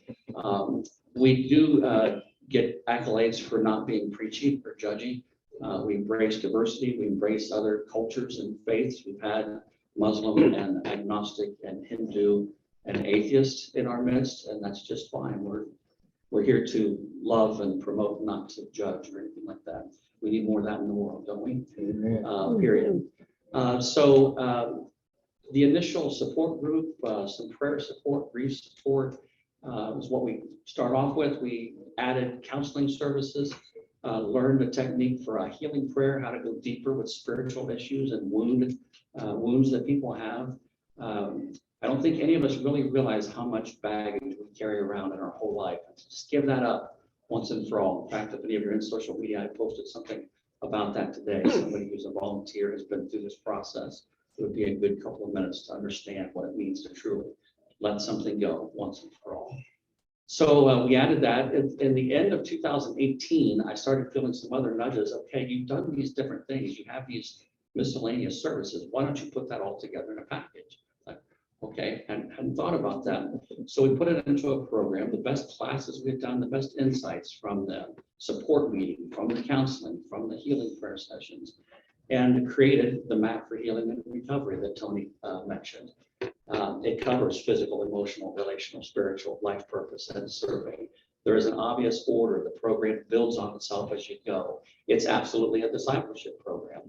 We do get accolades for not being preachy or judgy. We embrace diversity. We embrace other cultures and faiths. We've had Muslim and agnostic and Hindu and atheist in our midst, and that's just fine. We're here to love and promote, not to judge or anything like that. We need more of that in the world, don't we? Period. The initial support group, some prayer support, grief support, is what we start off with. We added counseling services, learned a technique for a healing prayer, how to go deeper with spiritual issues and wounds that people have. I don't think any of us really realize how much baggage we carry around in our whole life. Just give that up once and for all. In fact, if any of you are in social media, I posted something about that today. Somebody who's a volunteer has been through this process. It would be a good couple of minutes to understand what it means to truly let something go once and for all. So we added that. In the end of 2018, I started feeling some other nudges. Okay, you've done these different things. You have these miscellaneous services. Why don't you put that all together in a package? Like, okay, and hadn't thought about that. So we put it into a program, the best classes we've done, the best insights from the support meeting, from the counseling, from the healing prayer sessions, and created the map for healing and recovery that Tony mentioned. It covers physical, emotional, relational, spiritual, life purpose, and serving. There is an obvious order. The program builds on itself as you go. It's absolutely a discipleship program.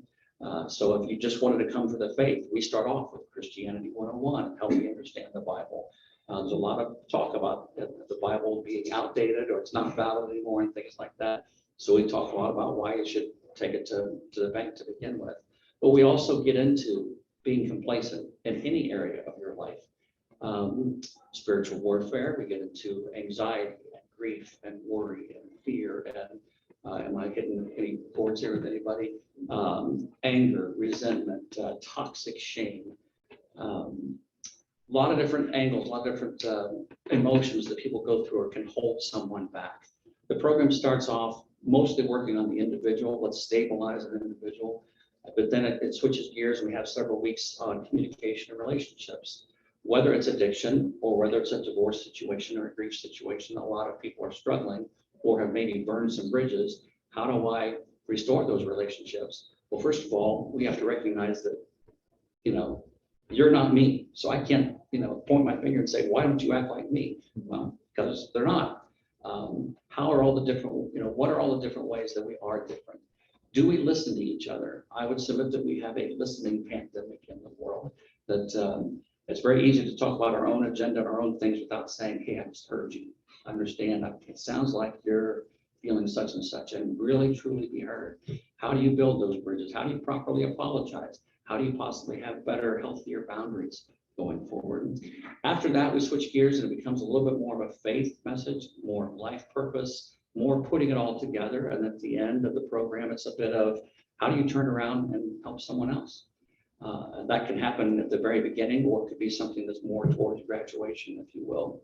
So if you just wanted to come for the faith, we start off with Christianity 101, help you understand the Bible. There's a lot of talk about the Bible being outdated or it's not valid anymore and things like that. So we talk a lot about why you should take it to the bank to begin with. But we also get into being complacent in any area of your life. Spiritual warfare, we get into anxiety and grief and worry and fear and am I hitting any boards here with anybody? Anger, resentment, toxic shame. A lot of different angles, a lot of different emotions that people go through or can hold someone back. The program starts off mostly working on the individual. Let's stabilize an individual. But then it switches gears and we have several weeks on communication and relationships. Whether it's addiction or whether it's a divorce situation or a grief situation, a lot of people are struggling or have maybe burned some bridges. How do I restore those relationships? Well, first of all, we have to recognize that, you're not me. So I can't, point my finger and say, why don't you act like me? Well, because they're not. How are all the different, what are all the different ways that we are different? Do we listen to each other? I would submit that we have a listening pandemic in the world, that it's very easy to talk about our own agenda and our own things without saying, hey, I just heard you. Understand, it sounds like you're feeling such and such, and really truly be heard. How do you build those bridges? How do you properly apologize? How do you possibly have better, healthier boundaries going forward? After that, we switch gears and it becomes a little bit more of a faith message, more life purpose, more putting it all together. And at the end of the program, it's a bit of how do you turn around and help someone else? That can happen at the very beginning, or it could be something that's more towards graduation, if you will.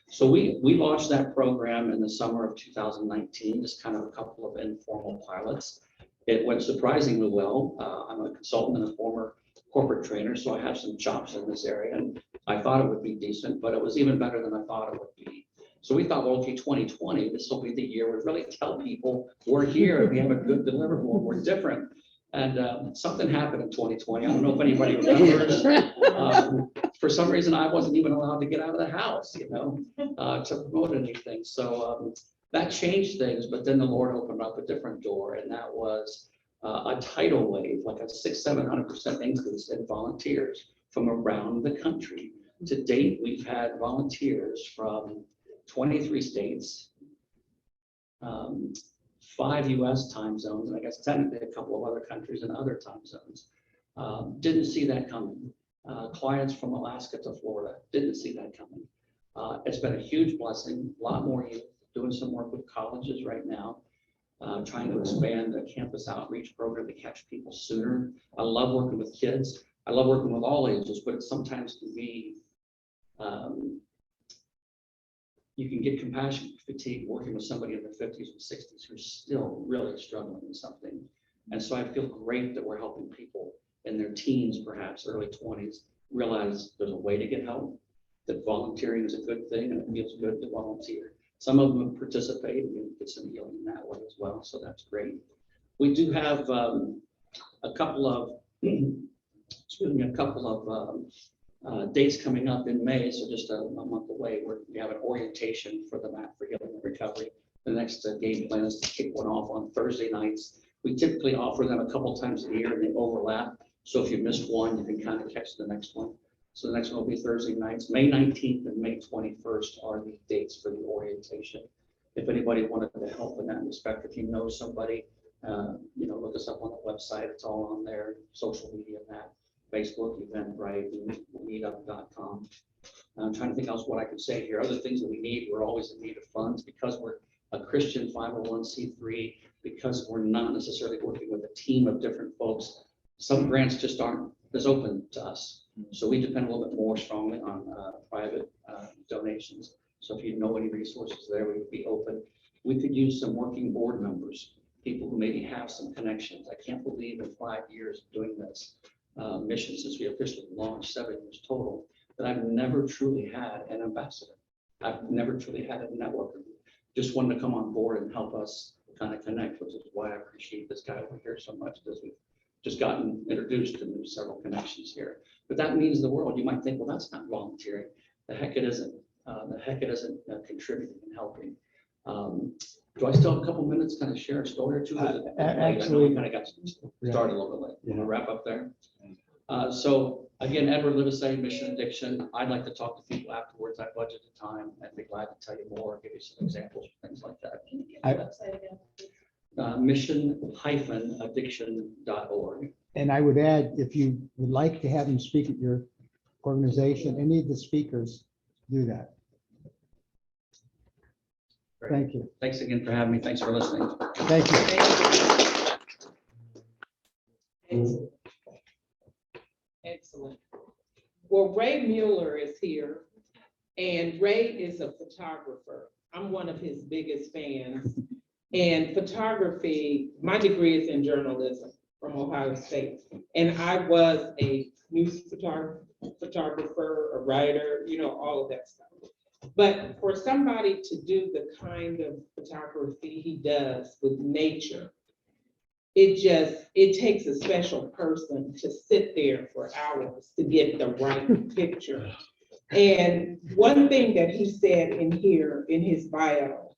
So we launched that program in the summer of 2019, just kind of a couple of informal pilots. It went surprisingly well. I'm a consultant and a former corporate trainer, so I have some chops in this area, and I thought it would be decent, but it was even better than I thought it would be. So we thought, well, okay, 2020, this will be the year we really tell people we're here, we have a good deliverable, we're different. And something happened in 2020. I don't know if anybody remembers. For some reason, I wasn't even allowed to get out of the house, to promote anything. So that changed things, but then the Lord opened up a different door, and that was a tidal wave, like a 600-700% increase in volunteers from around the country. To date, we've had volunteers from 23 states, 5 US time zones, and I guess technically a couple of other countries and other time zones. Didn't see that coming. Clients from Alaska to Florida, didn't see that coming. It's been a huge blessing, a lot more youth, doing some work with colleges right now, trying to expand the campus outreach program to catch people sooner. I love working with kids. I love working with all ages, but it sometimes can be, you can get compassion fatigue working with somebody in their 50s and 60s who's still really struggling with something. And so I feel great that we're helping people in their teens, perhaps early 20s, realize there's a way to get help, that volunteering is a good thing and it feels good to volunteer. Some of them participate and get some healing in that way as well, so that's great. We do have a couple of, excuse me, dates coming up in May, so just a month away, where we have an orientation for the MAP for Healing and Recovery. The next game plan is to kick one off on Thursday nights. We typically offer them a couple times a year and they overlap. So if you missed one, you can kind of catch the next one. So the next one will be Thursday nights. May 19th and May 21st are the dates for the orientation. If anybody wanted to help in that respect, if you know somebody, look us up on the website. It's all on there, social media, that Facebook, Eventbrite, meetup.com. I'm trying to think else what I could say here. Other things that we need, we're always in need of funds because we're a Christian 501c3, because we're not necessarily working with a team of different folks. Some grants just aren't as open to us. So we depend a little bit more strongly on private donations. So if you know any resources there, we would be open. We could use some working board members, people who maybe have some connections. I can't believe in 5 years of doing this mission since we officially launched, 7 years total, that I've never truly had an ambassador. I've never truly had a networker. Just wanted to come on board and help us kind of connect, which is why I appreciate this guy over here so much, because we've just gotten introduced to several connections here. But that means the world. You might think, well, that's not volunteering. The heck it isn't. The heck it isn't contributing and helping. Do I still have a couple minutes to kind of share a story or two? Actually, I kind of got started a little bit late. You want to wrap up there? So again, Edward Livesay, Mission Addiction. I'd like to talk to people afterwards. I budgeted time. I'd be glad to tell you more, give you some examples, things like that. Can you give the website again? Mission-addiction.org. And I would add, if you would like to have him speak at your organization, any of the speakers do that. Great. Thank you. Thanks again for having me. Thanks for listening. Thank you. Excellent. Well, Ray Mueller is here, and Ray is a photographer. I'm one of his biggest fans. And photography, my degree is in journalism from Ohio State. And I was a news photographer, a writer, all of that stuff. But for somebody to do the kind of photography he does with nature, it takes a special person to sit there for hours to get the right picture. And one thing that he said in here in his bio,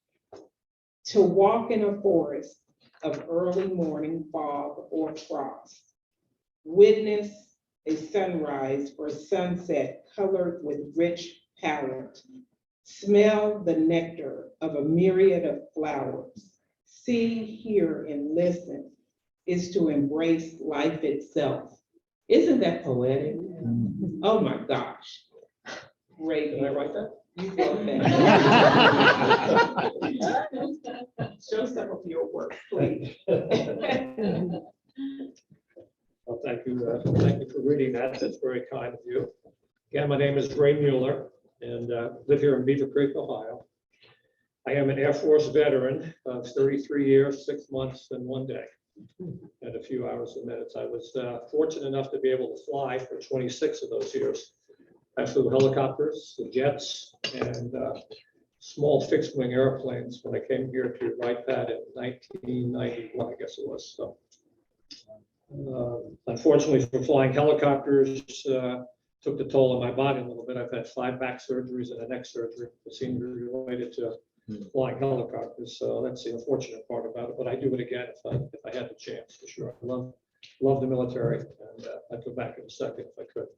to walk in a forest of early morning fog or frost, witness a sunrise or sunset colored with rich palette, smell the nectar of a myriad of flowers, see, hear, and listen is to embrace life itself. Isn't that poetic? Oh my gosh. Ray, did I write that? You wrote that. Show some of your work, please. Well, thank you for reading that. That's very kind of you. Again, my name is Ray Mueller and live here in Beaver Creek, Ohio. I am an Air Force veteran of 33 years, 6 months, and 1 day, and a few hours and minutes. I was fortunate enough to be able to fly for 26 of those years. I flew helicopters, the jets, and small fixed-wing airplanes when I came here to Wright-Pat in 1991, I guess it was. So, unfortunately, for flying helicopters, took the toll on my body a little bit. I've had 5 back surgeries and a neck surgery that seem to be related to flying helicopters. So that's the unfortunate part about it. But I do it again if I had the chance, for sure. I love the military, and I'd go back in a second if I could.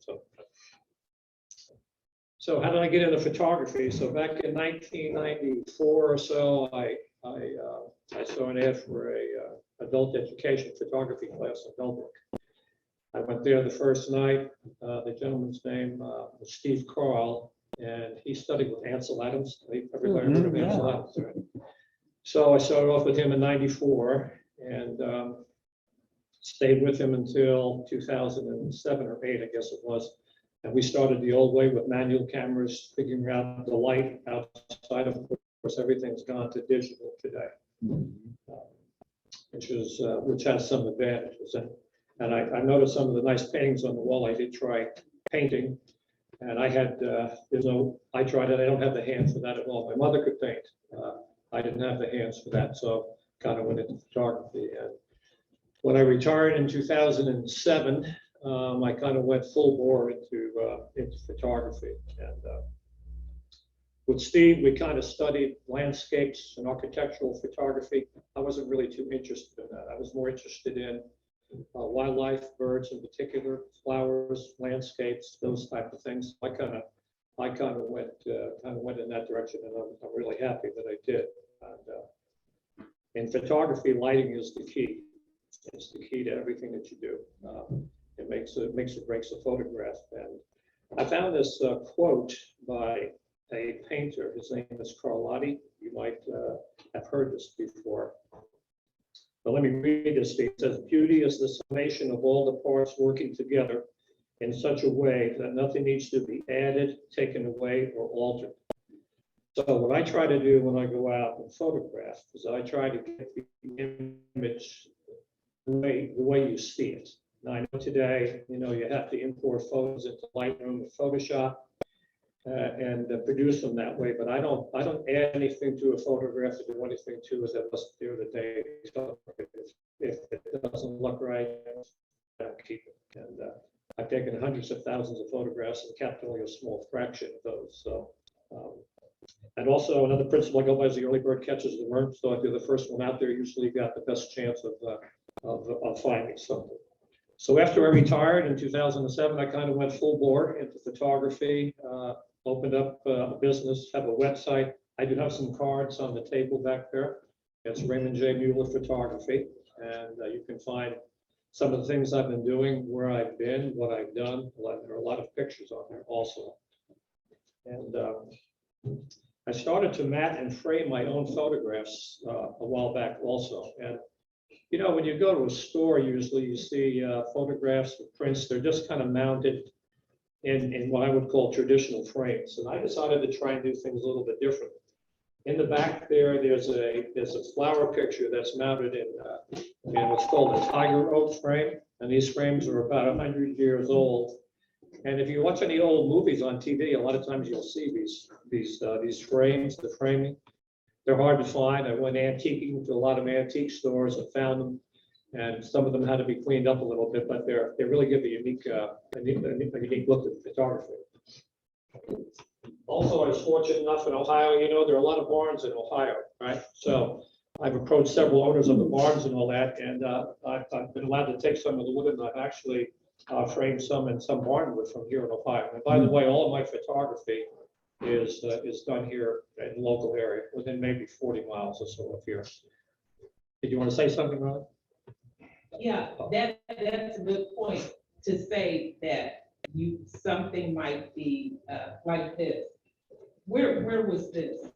So how did I get into photography? So back in 1994 or so, I saw an ad for a adult education photography class in Delbrook. I went there the first night. The gentleman's name was Steve Carl, and he studied with Ansel Adams. Everybody heard of Ansel Adams, right? So I started off with him in '94 and stayed with him until 2007 or 8, I guess it was. And we started the old way with manual cameras, figuring out the light outside. Of course, everything's gone to digital today, which has some advantages. And I noticed some of the nice paintings on the wall. I did try painting, and I tried it. I don't have the hands for that at all. My mother could paint. I didn't have the hands for that, so kind of went into photography. And when I retired in 2007, I kind of went full bore into photography. And with Steve, we kind of studied landscapes and architectural photography. I wasn't really too interested in that. I was more interested in wildlife, birds in particular, flowers, landscapes, those type of things. I kind of went in that direction, and I'm really happy that I did. And in photography, lighting is the key. It's the key to everything that you do. It makes or breaks a photograph. And I found this quote by a painter. His name is Carlotti. You might have heard this before. But let me read this. It says, "Beauty is the summation of all the parts working together in such a way that nothing needs to be added, taken away, or altered." So what I try to do when I go out and photograph is I try to get the image the way you see it. Now, I know today, you have to import photos into Lightroom or Photoshop and produce them that way, but I don't add anything to a photograph or do anything to it that wasn't there the day. If it doesn't look right, I don't keep it. And I've taken hundreds of thousands of photographs and kept only a small fraction of those. So, and also another principle I go by is the early bird catches the worm. So if you're the first one out there, usually you got the best chance of finding something. So after I retired in 2007, I kind of went full bore into photography, opened up a business, have a website. I do have some cards on the table back there. It's Raymond J. Mueller Photography, and you can find some of the things I've been doing, where I've been, what I've done. There are a lot of pictures on there also. And I started to mat and frame my own photographs a while back also. And when you go to a store, usually you see photographs or prints. They're just kind of mounted in what I would call traditional frames. And I decided to try and do things a little bit different. In the back there's a flower picture that's mounted in what's called a tiger oak frame. And these frames are about 100 years old. And if you watch any old movies on TV, a lot of times you'll see these frames, the framing. They're hard to find. I went antiquing to a lot of antique stores and found them, and some of them had to be cleaned up a little bit, but they really give a unique look to the photography. Also, I was fortunate enough in Ohio. There are a lot of barns in Ohio, right? So I've approached several owners of the barns and all that, and I've been allowed to take some of the wood, and I've actually framed some in some barn wood from here in Ohio. And by the way, all of my photography is done here in the local area, within maybe 40 miles or so of here. Did you want to say something, Ron? Yeah, that's a good point to say that something might be like this. Where was this?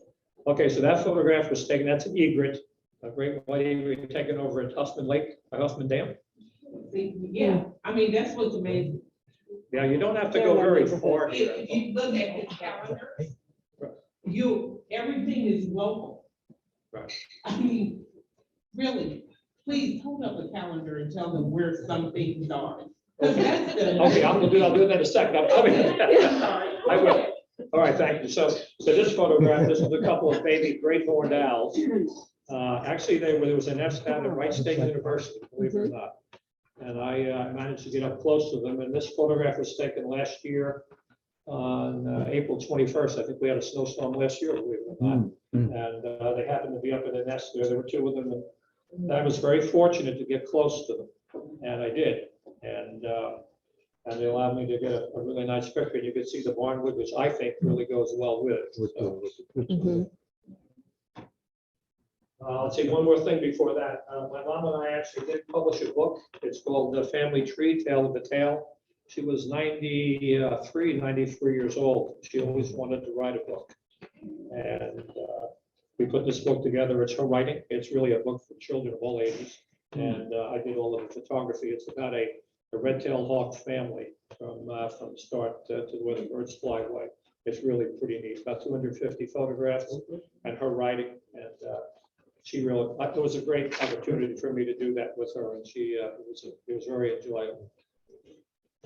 Okay, so that photograph was taken. That's an egret, a great white egret taken over at Huffman Lake, Huffman Dam. See, yeah, I mean, that's what's amazing. Yeah, you don't have to go very far here. If you look at the calendar, everything is local. Right. I mean, really, please hold up a calendar and tell them where some things are. Okay, I'll do that in a second. I'm coming. I will. All right, thank you. So this photograph, this is a couple of baby great horned owls. Actually, there was a nest down at Wright State University, believe it or not. And I managed to get up close to them. And this photograph was taken last year on April 21st. I think we had a snowstorm last year, believe it or not. And they happened to be up in the nest there. There were two of them. And I was very fortunate to get close to them. And I did. And they allowed me to get a really nice picture. And you could see the barnwood, which I think really goes well with it. So, Mhm. let's see, one more thing before that. My mom and I actually did publish a book. It's called The Family Tree, Tale of the Tale. She was 93 years old. She always wanted to write a book. And we put this book together. It's her writing. It's really a book for children of all ages. And I did all of the photography. It's about a red-tailed hawk family from start to where the birds fly away. It's really pretty neat. About 250 photographs and her writing. And she really, it was a great opportunity for me to do that with her. And it was very enjoyable.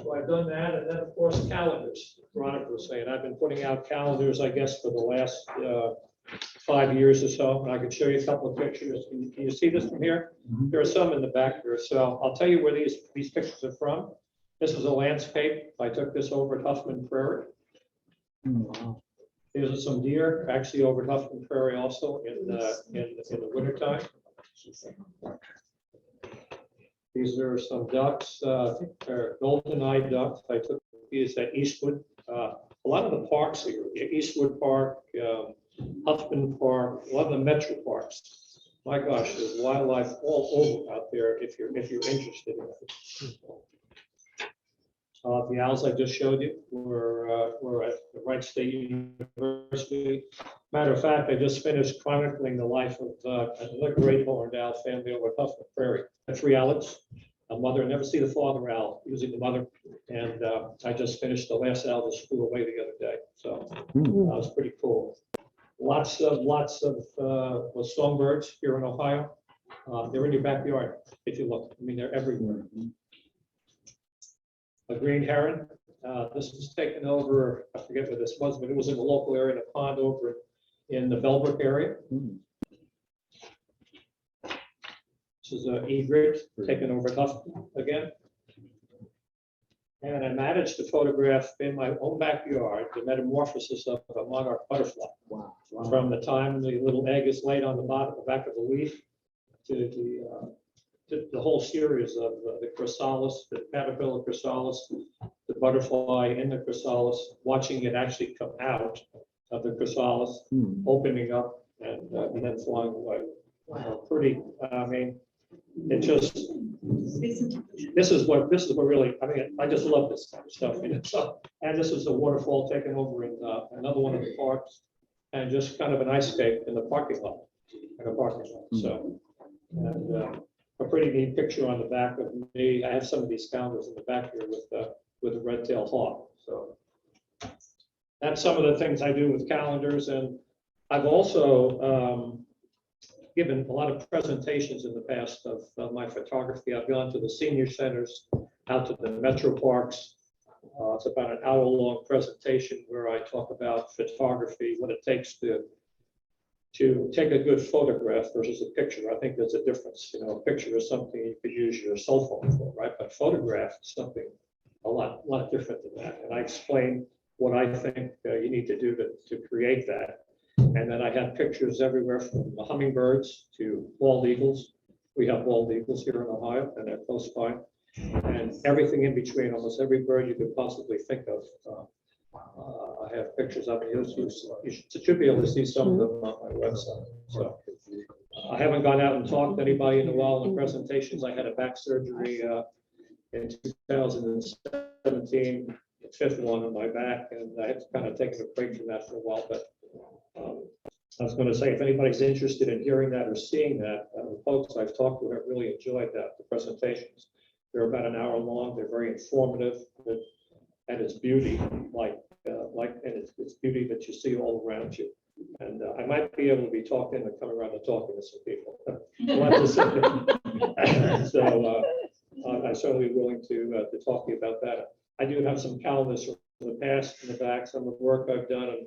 So I've done that, and then of course calendars. Veronica was saying, I've been putting out calendars, I guess, for the last 5 years or so, and I can show you a couple of pictures. Can you see this from here? There are some in the back here, so I'll tell you where these pictures are from. This is a landscape. I took this over at Huffman Prairie. These are some deer, actually over at Huffman Prairie also in the wintertime. These are some ducks, I think they're golden-eyed ducks. I took these at Eastwood. A lot of the parks here, Eastwood Park, Huffman Park, a lot of the metro parks. My gosh, there's wildlife all over out there if you're interested in it. The owls I just showed you were at the Wright State University. Matter of fact, I just finished chronicling the life of another great horned owl family over at Huffman Prairie. 3 owlets, a mother, never see the father owl, usually the mother. And I just finished the last owl that flew away the other day. So that was pretty cool. Lots of songbirds here in Ohio. They're in your backyard if you look. I mean, they're everywhere. A green heron. This was taken over, I forget what this was, but it was in the local area, in a pond over in the Bellbrook area. This is an egret taken over at Huffman again. And I managed to photograph in my own backyard the metamorphosis of a monarch butterfly. Wow. From the time the little egg is laid on the bottom, the back of the leaf, to the whole series of the chrysalis, the caterpillar chrysalis, the butterfly in the chrysalis, watching it actually come out of the chrysalis, opening up and then flying away. Pretty, I mean, it just, this is what really, I mean, I just love this kind of stuff. So, and this is a waterfall taken over in another one of the parks, and just kind of an ice skate in the parking lot, So, and a pretty neat picture on the back of me. I have some of these calendars in the back here with a red-tailed hawk. So that's some of the things I do with calendars, and I've also given a lot of presentations in the past of my photography. I've gone to the senior centers, out to the metro parks. It's about an hour-long presentation where I talk about photography, what it takes to take a good photograph versus a picture. I think there's a difference. You know, a picture is something you could use your cell phone for, right? But photograph is something a lot different than that. And I explain what I think you need to do to create that. And then I have pictures everywhere from hummingbirds to bald eagles. We have bald eagles here in Ohio, and they're close by. And everything in between, almost every bird you could possibly think of. I have pictures of it. You should be able to see some of them on my website. So I haven't gone out and talked to anybody in a while in presentations. I had a back surgery in 2017, the 5th one on my back, and I had to kind of take a break from that for a while. But I was going to say, if anybody's interested in hearing that or seeing that, the folks I've talked to have really enjoyed that, the presentations. They're about an hour long. They're very informative, and it's beauty, and it's beauty that you see all around you. And I might be able to be talking and come around and talking to some people. So I'm certainly willing to talk to you about that. I do have some calendars from the past in the back, some of the work I've done,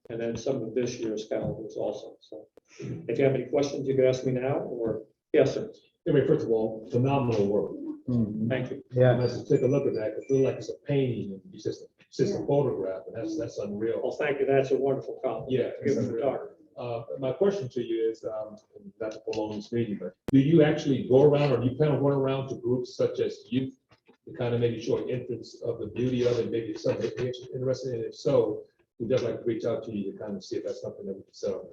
and then some of this year's calendars also. So if you have any questions, you can ask me now, or yes, sir. I mean, first of all, phenomenal work. Thank you. Yeah. Let's take a look at that. It feels like it's a painting. It's just a photograph, and that's unreal. Well, thank you. That's a wonderful compliment. Yeah. Give it a talk. My question to you is, not to prolong this meeting, but do you actually go around or do you plan on going around to groups such as youth to kind of maybe show interest of the beauty of it, maybe something they're interested in? If so, we'd just like to reach out to you to kind of see if that's something that we can sell.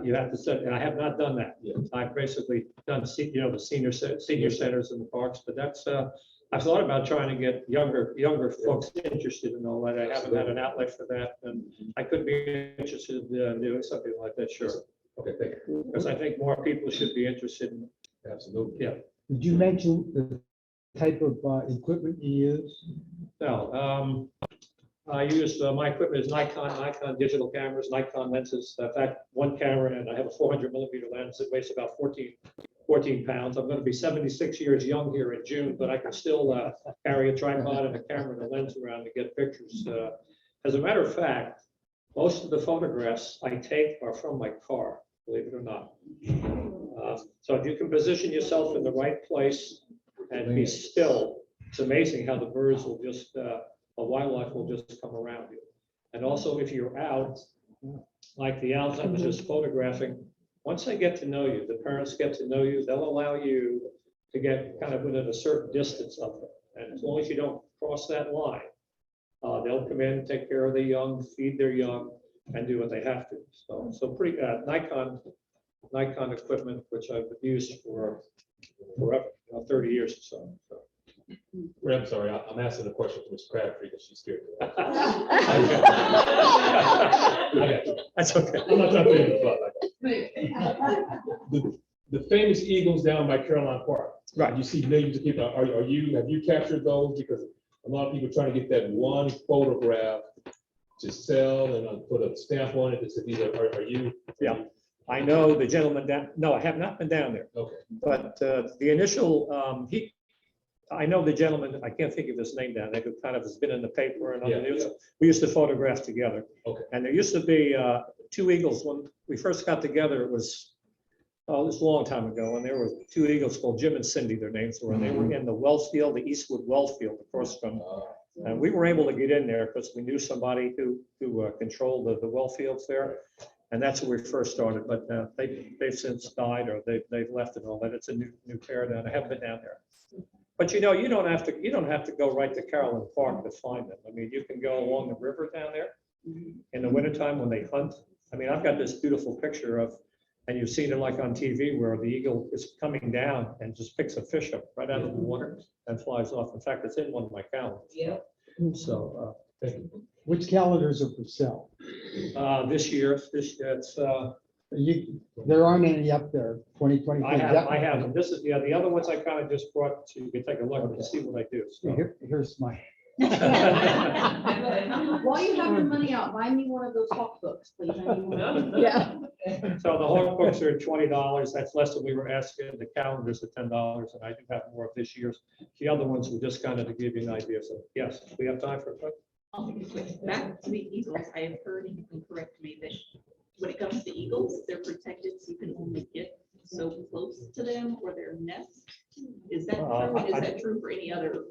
You have to say, and I have not done that. Yeah. I've basically done, the senior centers in the parks, but that's, I've thought about trying to get younger folks interested in all that. I haven't had an outlet for that, and I could be interested in doing something like that, sure. Okay, thank you. Because I think more people should be interested in, Absolutely. yeah. Did you mention the type of equipment you use? No, I use, my equipment is Nikon digital cameras, Nikon lenses. In fact, one camera, and I have a 400mm lens that weighs about 14 pounds. I'm going to be 76 years young here in June, but I can still carry a tripod and a camera and a lens around to get pictures. As a matter of fact, most of the photographs I take are from my car, believe it or not. So if you can position yourself in the right place and be still, it's amazing how the birds will just, wildlife will just come around you. And also if you're out, like the owls I was just photographing, once they get to know you, the parents get to know you, they'll allow you to get kind of within a certain distance of them. And as long as you don't cross that line, they'll come in, take care of the young, feed their young, and do what they have to. So pretty Nikon equipment, which I've used for forever, 30 years or so. Ray, I'm sorry, I'm asking a question for Ms. Crabtree because she's scared. That's okay. I'm not trying to put you on the spot. The famous eagles down by Caroline Park. Right. You see millions of people. Have you captured those? Because a lot of people are trying to get that one photograph to sell and put a stamp on it that says, are you? Yeah. I know the gentleman down, no, I have not been down there. Okay. But the initial, I know the gentleman, I can't think of his name down there, who kind of has been in the paper and on the news. We used to photograph together. Okay. And there used to be two eagles. When we first got together, it was a long time ago, and there were two eagles called Jim and Cindy, their names were, and they were in the well field, the Eastwood well field across from, and we were able to get in there because we knew somebody who controlled the well fields there. And that's where we first started, but they've since died or they've left and all that. It's a new pair down. I haven't been down there. But you don't have to go right to Caroline Park to find them. I mean, you can go along the river down there in the wintertime when they hunt. I mean, I've got this beautiful picture of, and you've seen it like on TV where the eagle is coming down and just picks a fish up right out of the water and flies off. In fact, it's in one of my calendars. Yeah. So, Which calendars are for sale? this year, it's, There aren't any up there, 2020. I have them. This is, the other ones I kind of just brought so you can take a look and see what I do. So. Here's my. While you have your money out, buy me one of those hawk books, please. Yeah. So the hawk books are $20. That's less than we were asking. The calendars are $10, and I do have more of this year's. The other ones were just kind of to give you an idea. So yes, we have time for a quick. Back to the eagles, I have heard, and you can correct me, that when it comes to eagles, they're protected, so you can only get so close to them or their nest. Is that true? And is that true for any other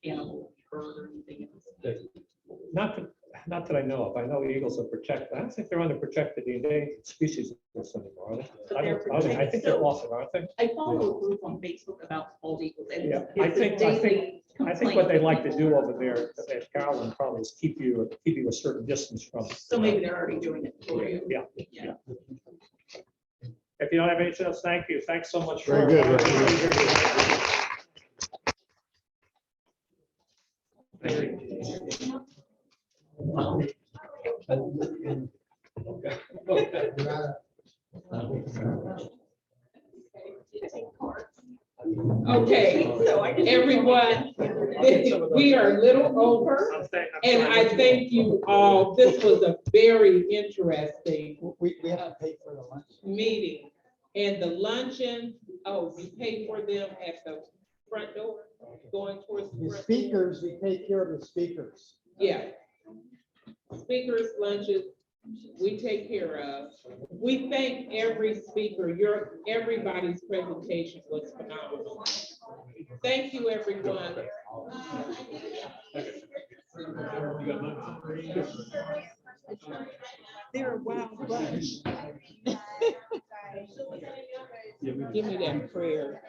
animal, bird, or anything else? Not that I know of. I know eagles are protected. I don't think they're on the protected endangered species list anymore, are they? I think they're off it, aren't they? I follow a group on Facebook about bald eagles. And Yeah, it's I a think daily what they like to complaint. do over there at Carolyn probably is keep you a certain distance from it. So maybe they're already doing it for you. Yeah. If you don't have anything else, thank you. Thanks so much. Very good. Okay, everyone, we are a little over, and I thank you all. This was a very interesting We have to pay for the lunch. meeting. And the luncheon, we pay for them at the front door, going towards the The front. speakers, we take care of the speakers. Yeah. Speakers, lunches, we take care of. We thank every speaker. Everybody's presentation was phenomenal. Thank you, everyone. You got lunch? They're a wild bunch. Give me that prayer.